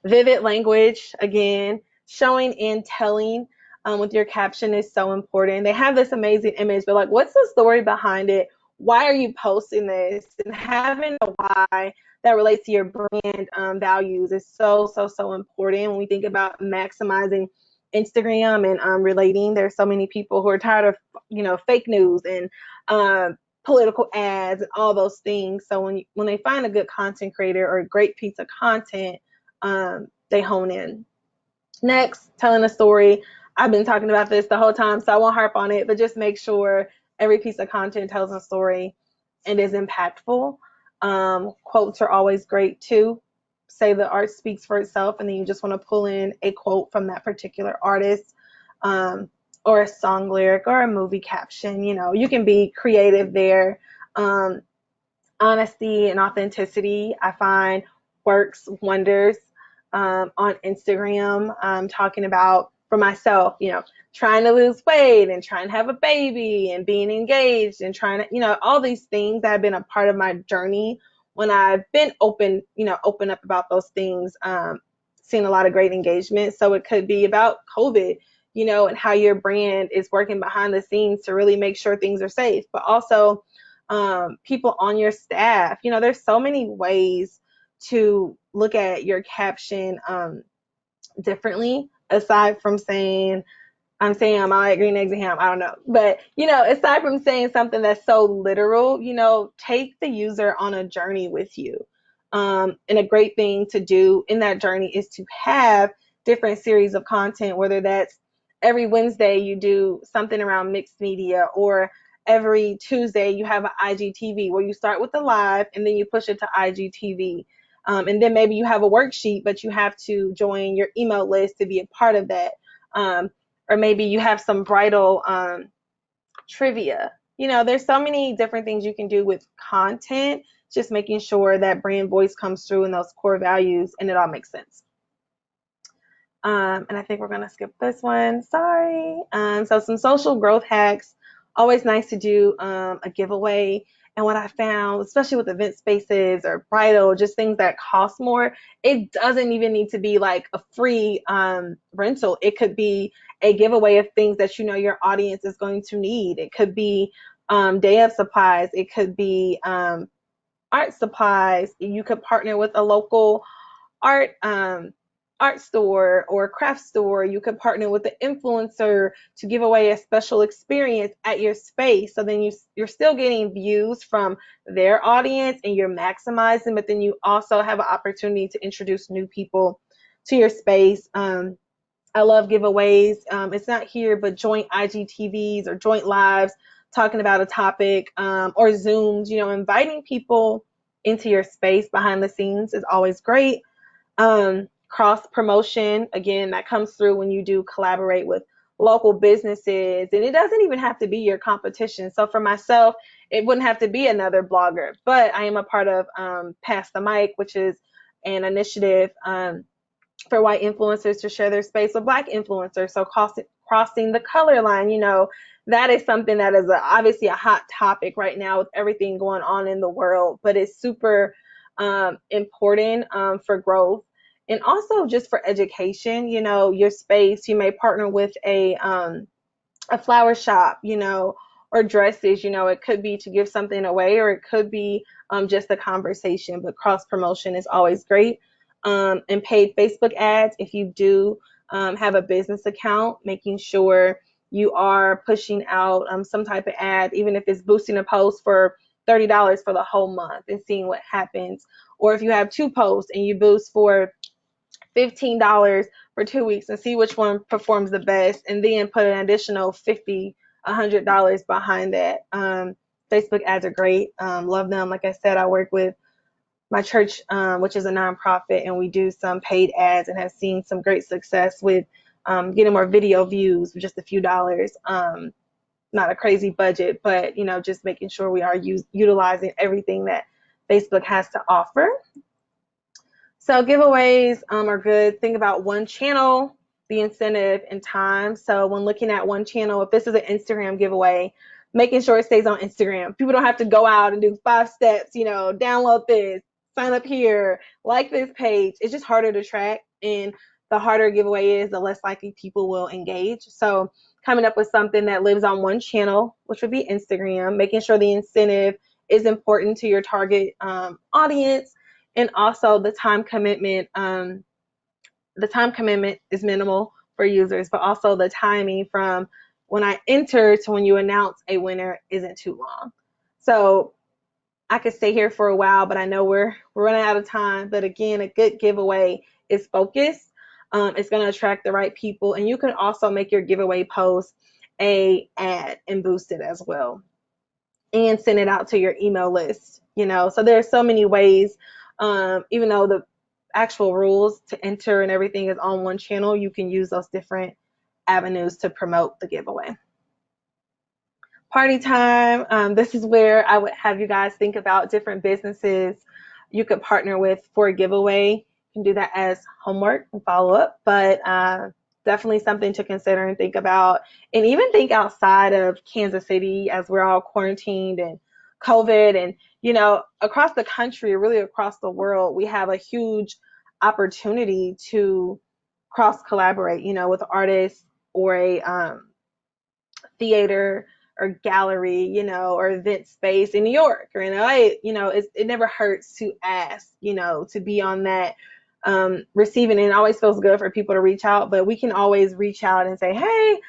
Vivid language, again, showing and telling with your caption is so important. They have this amazing image, but like, what's the story behind it? Why are you posting this? And having a why that relates to your brand values is so important when we think about maximizing Instagram and relating. There's so many people who are tired of, you know, fake news and political ads and all those things. So when they find a good content creator or a great piece of content, they hone in. Next, telling a story. I've been talking about this the whole time, so I won't harp on it, but just make sure every piece of content tells a story and is impactful. Quotes are always great too. Say the art speaks for itself, and then you just want to pull in a quote from that particular artist, or a song lyric or a movie caption. You know, you can be creative there. Honesty and authenticity, I find, works wonders on Instagram. I'm talking about, for myself, you know, trying to lose weight and trying to have a baby and being engaged and trying to, you know, all these things that have been a part of my journey. When I've been open up about those things, seen a lot of great engagement. So it could be about COVID, you know, and how your brand is working behind the scenes to really make sure things are safe, but also people on your staff. You know, there's so many ways to look at your caption differently, aside from saying, I'm saying I like green eggs and ham. I don't know. But, you know, aside from saying something that's so literal, you know, take the user on a journey with you. And a great thing to do in that journey is to have different series of content, whether that's every Wednesday you do something around mixed media, or every Tuesday you have an IGTV where you start with the live and then you push it to IGTV. And then maybe you have a worksheet, but you have to join your email list to be a part of that. Or maybe you have some bridal trivia. You know, there's so many different things you can do with content, just making sure that brand voice comes through in those core values and it all makes sense. And I think we're going to skip this one. Sorry. So some social growth hacks. Always nice to do a giveaway. And what I found, especially with event spaces or bridal, just things that cost more, it doesn't even need to be like a free rental. It could be a giveaway of things that you know your audience is going to need. It could be day of supplies. It could be art supplies. You could partner with a local art store or craft store. You could partner with the influencer to give away a special experience at your space. So then you're still getting views from their audience and you're maximizing, but then you also have an opportunity to introduce new people to your space. I love giveaways. It's not here, but joint IGTVs or joint lives talking about a topic, or Zooms, you know, inviting people into your space behind the scenes is always great. Cross promotion, again, that comes through when you do collaborate with local businesses, and it doesn't even have to be your competition. So for myself, it wouldn't have to be another blogger, but I am a part of Pass the Mic, which is an initiative for white influencers to share their space with Black influencers. So crossing the color line, you know, that is something that is obviously a hot topic right now with everything going on in the world, but it's super important for growth. And also just for education, you know, your space, you may partner with a flower shop, you know, or dresses, you know, it could be to give something away, or it could be just a conversation, but cross promotion is always great. And paid Facebook ads, if you do have a business account, making sure you are pushing out some type of ad, even if it's boosting a post for $30 for the whole month and seeing what happens. Or if you have 2 posts and you boost for $15 for 2 weeks and see which one performs the best, and then put an additional $50, $100 behind that. Facebook ads are great. Love them. Like I said, I work with my church, which is a nonprofit, and we do some paid ads and have seen some great success with getting more video views with just a few dollars. Not a crazy budget, but just making sure we are utilizing everything that Facebook has to offer. So giveaways are good. Think about one channel, the incentive, and time. So when looking at one channel, if this is an Instagram giveaway, making sure it stays on Instagram. People don't have to go out and do 5 steps, download this, sign up here, like this page. It's just harder to track. And the harder a giveaway is, the less likely people will engage. So coming up with something that lives on one channel, which would be Instagram, making sure the incentive is important to your target audience. And also the time commitment. The time commitment is minimal for users, but also the timing from when I enter to when you announce a winner isn't too long. So I could stay here for a while, but I know we're running out of time. But again, a good giveaway is focused. It's going to attract the right people, and you can also make your giveaway post a ad and boost it as well, and send it out to your email list. So there are so many ways. Even though the actual rules to enter and everything is on one channel, you can use those different avenues to promote the giveaway. Party time. This is where I would have you guys think about different businesses you could partner with for a giveaway. You can do that as homework and follow up, but definitely something to consider and think about, and even think outside of Kansas City as we're all quarantined and COVID, and across the country, really across the world, we have a huge opportunity to cross collaborate, with artists or a theater or gallery, or event space in New York or in LA. It never hurts to ask, to be on that receiving end. It always feels good for people to reach out, but we can always reach out and say, hey,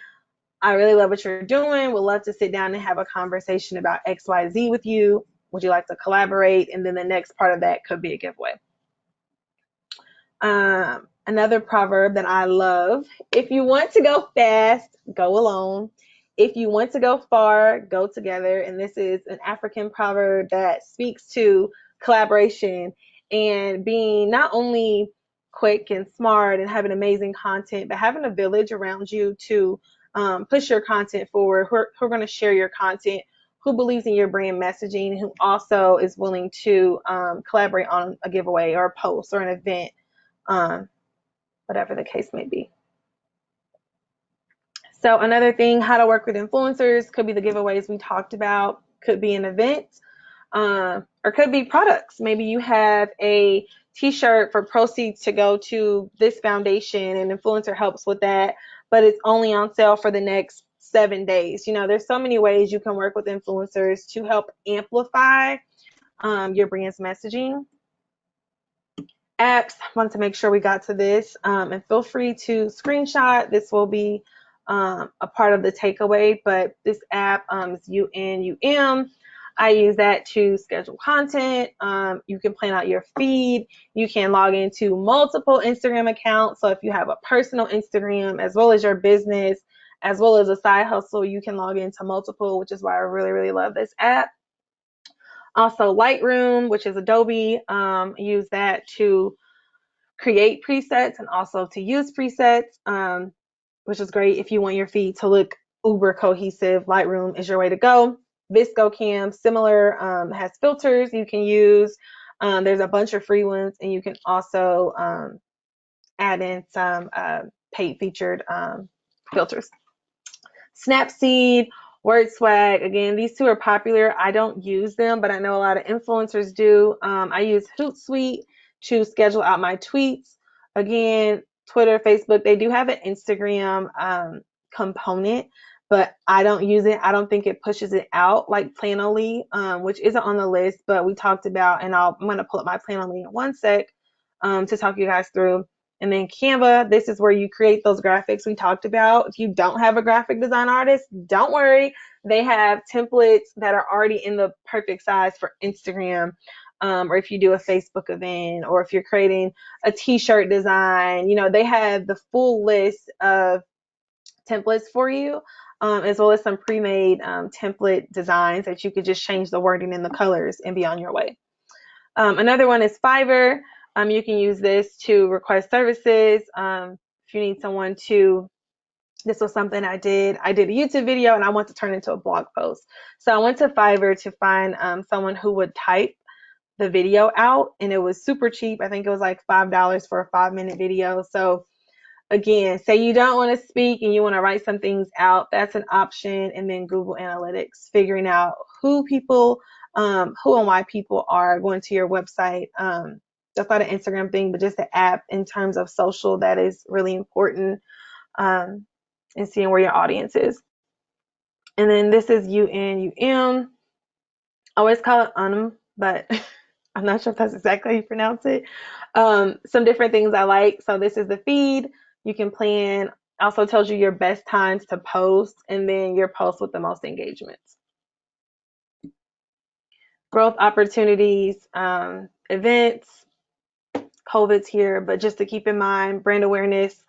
I really love what you're doing. Would love to sit down and have a conversation about XYZ with you. Would you like to collaborate? And then the next part of that could be a giveaway. Another proverb that I love: if you want to go fast, go alone. If you want to go far, go together. And this is an African proverb that speaks to collaboration and being not only quick and smart and having amazing content, but having a village around you to push your content forward, who are going to share your content, who believes in your brand messaging, who also is willing to collaborate on a giveaway or a post or an event, whatever the case may be. So another thing, how to work with influencers, could be the giveaways we talked about, could be an event, or could be products. Maybe you have a t-shirt for proceeds to go to this foundation, and influencer helps with that, but it's only on sale for the next 7 days. There's so many ways you can work with influencers to help amplify your brand's messaging. Apps, want to make sure we got to this, and feel free to screenshot. This will be a part of the takeaway, but this app is UNUM. I use that to schedule content. You can plan out your feed. You can log into multiple Instagram accounts. So if you have a personal Instagram as well as your business, as well as a side hustle, you can log into multiple, which is why I really, really love this app. Also Lightroom, which is Adobe, use that to create presets and also to use presets, which is great if you want your feed to look uber cohesive. Lightroom is your way to go. ViscoCam, similar, has filters you can use. There's a bunch of free ones, and you can also add in some paid featured filters. Snapseed, WordSwag, again, these two are popular. I don't use them, but I know a lot of influencers do. I use Hootsuite to schedule out my tweets. Again, Twitter, Facebook, they do have an Instagram component, but I don't use it. I don't think it pushes it out like Planoly, which isn't on the list, but we talked about, and I'm going to pull up my Planoly in one sec to talk you guys through. And then Canva, this is where you create those graphics we talked about. If you don't have a graphic design artist, don't worry. They have templates that are already in the perfect size for Instagram. Or if you do a Facebook event, or if you're creating a t-shirt design, they have the full list of templates for you, as well as some pre-made template designs that you could just change the wording and the colors and be on your way. Another one is Fiverr. You can use this to request services. If you need someone to, this was something I did. I did a YouTube video and I want to turn it into a blog post. So I went to Fiverr to find someone who would type the video out, and it was super cheap. I think it was like $5 for a 5-minute video. So again, say you don't want to speak and you want to write some things out, that's an option. And then Google Analytics, figuring out who and why people are going to your website. That's not an Instagram thing, but just an app in terms of social, that is really important, and seeing where your audience is. And then this is UNUM. I always call it UNM, but I'm not sure if that's exactly how you pronounce it. Some different things I like. So this is the feed. You can plan. Also tells you your best times to post, and then your post with the most engagements. Growth opportunities, events. COVID's here, but just to keep in mind, brand awareness,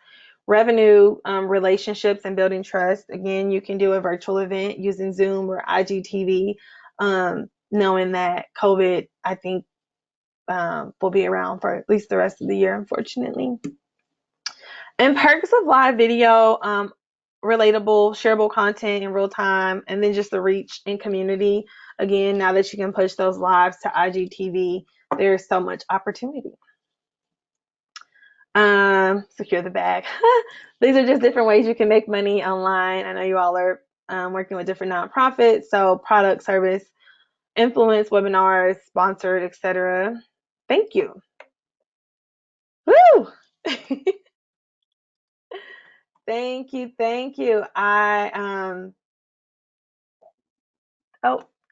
revenue, relationships, and building trust. Again, you can do a virtual event using Zoom or IGTV, knowing that COVID, I think, will be around for at least the rest of the year, unfortunately. And perks of live video, relatable, shareable content in real time, and then just the reach and community. Again, now that you can push those lives to IGTV, there's so much opportunity. Secure the bag. These are just different ways you can make money online. I know you all are working with different nonprofits, so product, service, influence, webinars, sponsored, etc. Thank you. Woo! Thank you.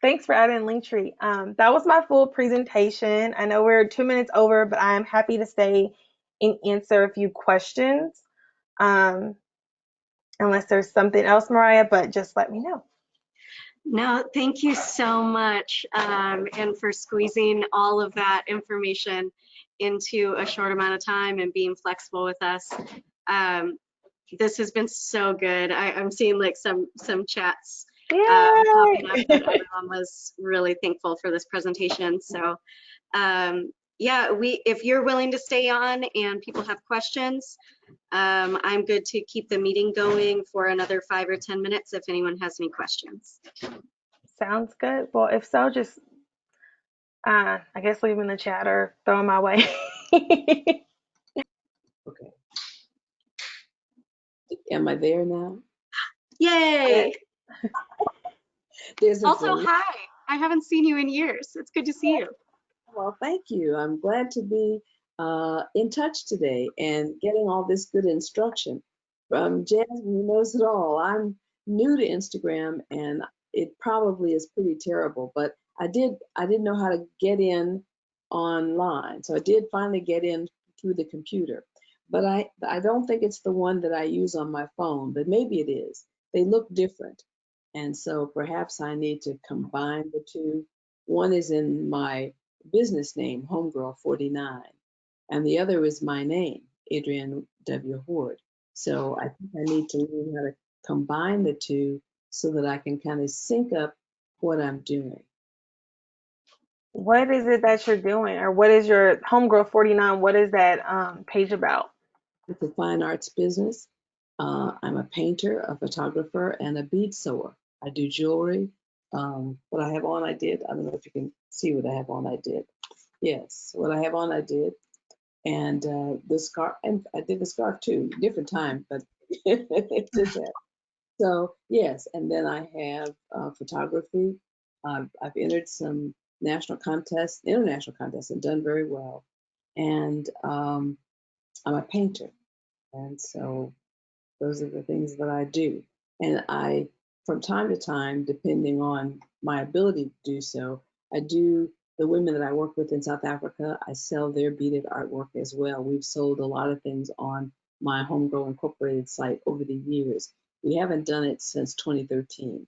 Thanks for adding Linktree. That was my full presentation. I know we're 2 minutes over, but I am happy to stay and answer a few questions. Unless there's something else, Mariah, but just let me know. No, thank you so much, and for squeezing all of that information into a short amount of time and being flexible with us. This has been so good. I'm seeing like some chats popping up that everyone was really thankful for this presentation. So yeah, if you're willing to stay on and people have questions, I'm good to keep the meeting going for another 5 or 10 minutes if anyone has any questions. Sounds good. Well, if so, just I guess leave in the chat or throw them my way. Okay. Am I there now? Yay! There's also, hi. I haven't seen you in years. It's good to see you. Well, thank you. I'm glad to be in touch today and getting all this good instruction from Jasmine, who knows it all. I'm new to Instagram, and it probably is pretty terrible, but I didn't know how to get in online. So I did finally get in through the computer. But I don't think it's the one that I use on my phone, but maybe it is. They look different. And so perhaps I need to combine the two. One is in my business name, Homegirl49, and the other is my name, Adrienne W. Horde. So I think I need to learn how to combine the two so that I can kind of sync up what I'm doing. What is it that you're doing, or what is your Homegirl49? What is that page about? It's a fine arts business. I'm a painter, a photographer, and a bead sewer. I do jewelry. What I have on, I did. I don't know if you can see what I have on, I did. Yes, what I have on, I did. And the scarf, and I did the scarf too, different time, but it's just that. So yes, and then I have photography. I've entered some national contests, international contests, and done very well. And I'm a painter, and so those are the things that I do. And I, from time to time, depending on my ability to do so, I do the women that I work with in South Africa, I sell their beaded artwork as well. We've sold a lot of things on my Homegrown Incorporated site over the years. We haven't done it since 2013.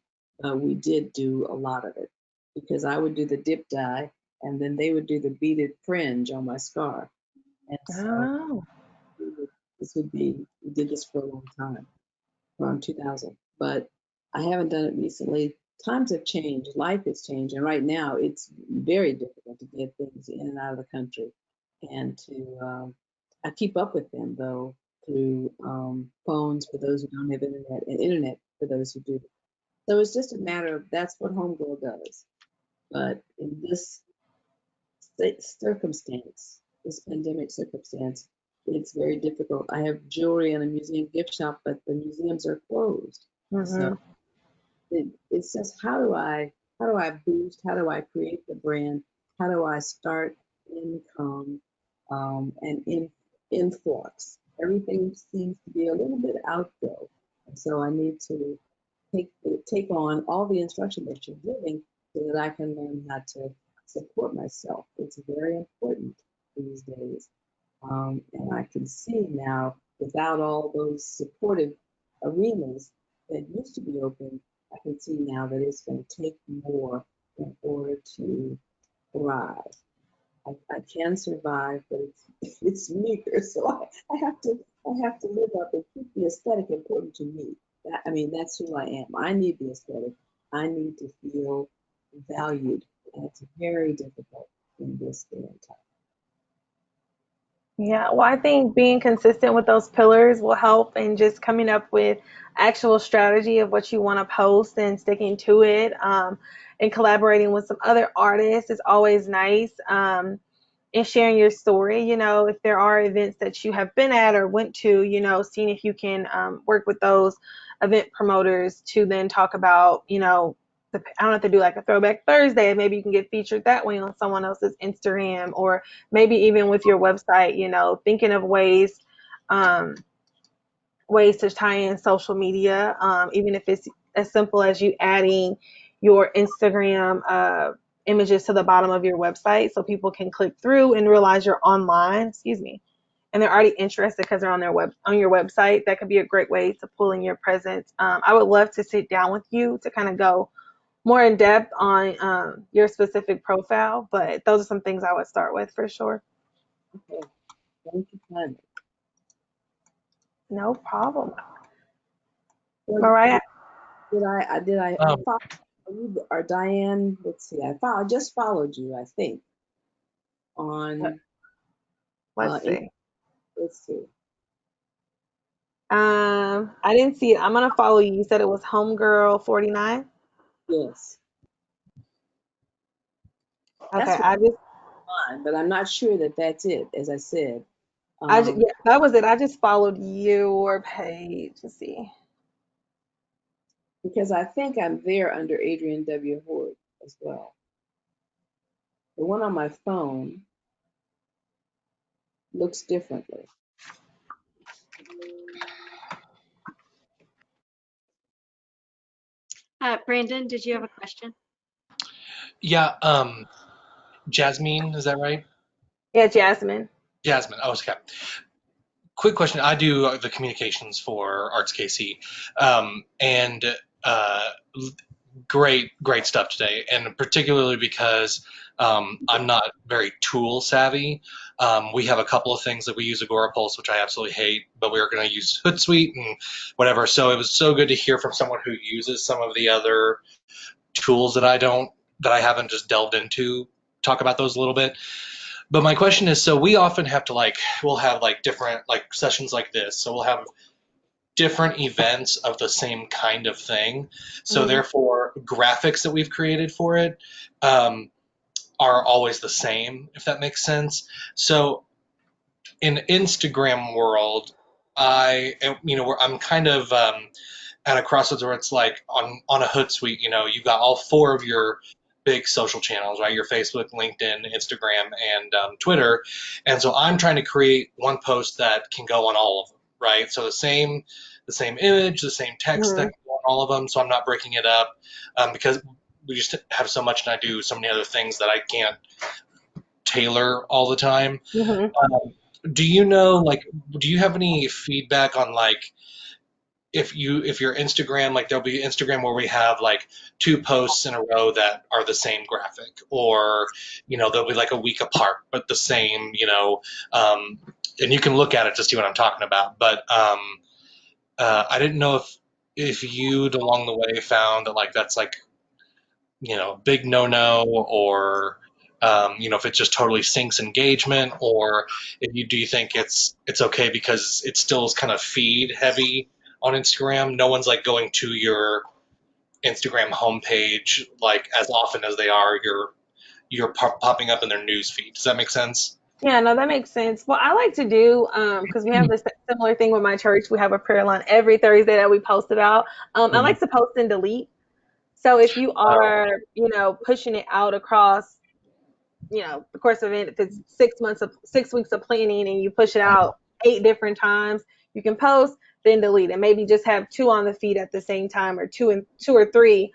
We did do a lot of it because I would do the dip dye and then they would do the beaded fringe on my scarf. And so Oh. we did this for a long time, around 2000. But I haven't done it recently. Times have changed, life has changed, and right now it's very difficult to get things in and out of the country. And I keep up with them though through phones for those who don't have internet, and internet for those who do. So it's just a matter of that's what Homegirl does. But in this circumstance, this pandemic circumstance, it's very difficult. I have jewelry in a museum gift shop, but the museums are closed. So it's just how do I boost? How do I create the brand? How do I start income and influx? Everything seems to be a little bit out though, and so I need to take on all the instruction that you're giving so that I can learn how to support myself. It's very important these days. And I can see now, without all those supportive arenas that used to be open, I can see now that it's going to take more in order to thrive. I can survive, but it's meager. So I have to live up and keep the aesthetic important to me. I mean, that's who I am. I need the aesthetic. I need to feel valued, and it's very difficult in this day and time. Yeah, well, I think being consistent with those pillars will help, and just coming up with actual strategy of what you want to post and sticking to it, and collaborating with some other artists is always nice. And sharing your story, if there are events that you have been at or went to, seeing if you can work with those event promoters to then talk about, I don't have to do like a throwback Thursday. Maybe you can get featured that way on someone else's Instagram, or maybe even with your website, thinking of um, ways to tie in social media, even if it's as simple as you adding your Instagram images to the bottom of your website so people can click through and realize you're online, excuse me, and they're already interested because they're on your website. That could be a great way to pull in your presence. I would love to sit down with you to kind of go more in depth on your specific profile, but those are some things I would start with for sure. Okay, thank you, Tanya. No problem. Well, Mariah. did I Um, follow you or Diane? Let's see. I just followed you, I think, on Let's see. let's see. I didn't see it. I'm gonna follow you. You said it was Homegirl 49. Yes, Okay, that's mine, but I'm not sure that that's it. As I said, yeah, that was it. I just followed your page. Let's see. because I think I'm there under Adrian W. Hort as well. The one on my phone looks differently. Brandon, did you have a question? yeah, Jasmine, is that right? Yeah, Jasmine. Jasmine. Oh, okay. Quick question. I do the communications for ArtsKC, and uh, great stuff today, and particularly because I'm not very tool savvy. We have a couple of things that we use Agorapulse, which I absolutely hate, but we are going to use Hootsuite and whatever. So it was so good to hear from someone who uses some of the other tools that I haven't just delved into. Talk about those a little bit. But my question is, so we often have to we'll have different sessions like this. So we'll have different events of the same kind of thing. So Mm-hmm. therefore, graphics that we've created for it um, are always the same, if that makes sense. So in Instagram world, I'm kind of at a crossroads where it's like on a Hootsuite, you've got all four of your big social channels, right? Your Facebook, LinkedIn, Instagram, and Twitter. And so I'm trying to create one post that can go on all of them, right? So the same image, the same text that Mm-hmm. can go on all of them. So I'm not breaking it up because we just have so much, and I do so many other things that I can't tailor all the time. Hmm. Do you know, like, do you have any feedback on like if your Instagram, like there'll be Instagram where we have like two posts in a row that are the same graphic, or they'll be like a week apart but the same, and you can look at it to see what I'm talking about. But I didn't know if you'd along the way found that like that's like big no-no, or if it just totally sinks engagement, or if do you think it's okay because it still is kind of feed heavy on Instagram? No one's like going to your Instagram homepage like as often as they are you're popping up in their news feed. Does that make sense? Yeah, no, that makes sense. What I like to do, because we have this similar thing with my church, we have a prayer line every Thursday that we post about. I Mhm. like to post and delete. So if you Oh, are, pushing it out across, the course of it, if it's 6 months of 6 weeks of planning and you push it out 8 different times, you can post, then delete, and maybe just have two on the feed at the same time, or two or three.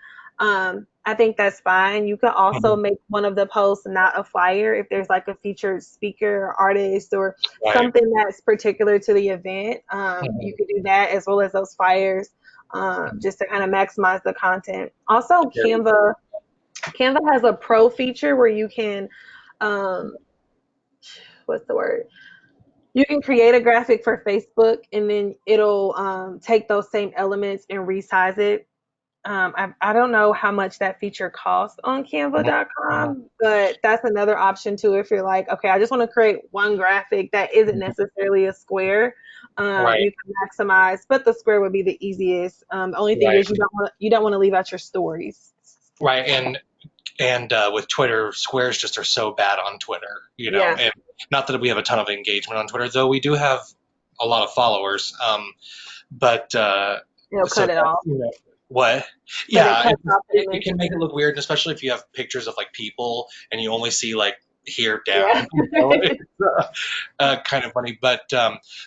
I think that's fine. You can also mhm. make one of the posts not a flyer if there's like a featured speaker or artist or Right. something that's particular to the event. You Mhm. could do that as well as those flyers, just to kind of maximize the content. Also, Canva has a pro feature where you can, um, what's the word? You can create a graphic for Facebook, and then it'll take those same elements and resize it. I don't know how much that feature costs on Mhm. Canva.com, but that's another option too. If you're like, okay, I just want to create one graphic that isn't Mhm. necessarily a square, Right. you can maximize, but the square would be the easiest. The only thing Right. is you don't want to leave out your stories. Right. And with Twitter, squares just are so bad on Twitter, Yeah, and not that we have a ton of engagement on Twitter, though we do have a lot of followers. But it'll so cut it that, off, what? but it Yeah, cuts off the it can make it dimension. look weird, and especially if you have pictures of like people and you only see like here Yeah. down. It's kind of funny, but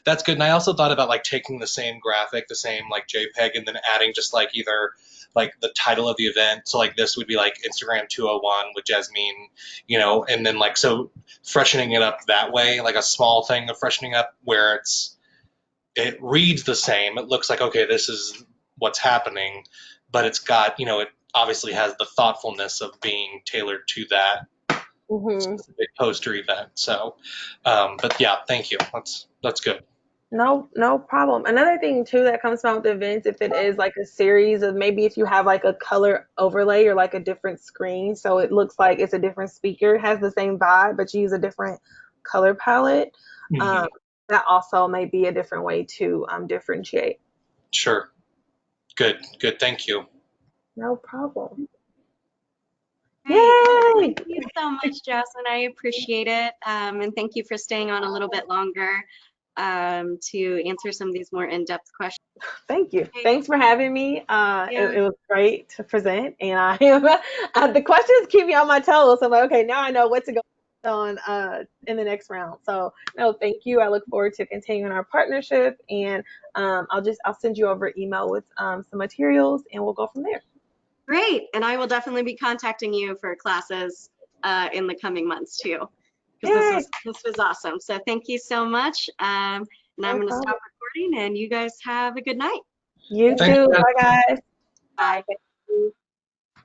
that's good. And I also thought about like taking the same graphic, the same like JPEG, and then adding just like either like the title of the event. So like this would be like Instagram 201 with Jasmine, and then like so freshening it up that way, like a small thing of freshening up where it reads the same. It looks like, okay, this is what's happening, but it's got, it obviously has the thoughtfulness of being tailored to that Hmm. specific poster event. So, but yeah, thank you. That's good. No, no problem. Another thing too that comes from with events, if it is like a series of, maybe if you have like a color overlay or like a different screen, so it looks like it's a different speaker, has the same vibe, but you use a different color palette. Hmm. Um, that also may be a different way to differentiate. Sure. Good. Good. Thank you. No problem. Great. Well, Yay! thank you so much, Jasmine. I appreciate it. And thank you for staying on a little bit longer to answer some of these more in-depth questions. Thank you. Hey, Thanks for having me. yeah, It was great to present, and I am the questions keep me on my toes. So I'm like, okay, now I know what to go on in the next round. So no, thank you. I look forward to continuing our partnership, and I'll send you over email with some materials, and we'll go from there. great. And I will definitely be contacting you for classes in the coming months too, because Yay! this was awesome. So thank you so much. And I'm No going to problem. stop recording, and you guys have a good night. You Thanks, too. Jess. Bye, guys. Bye.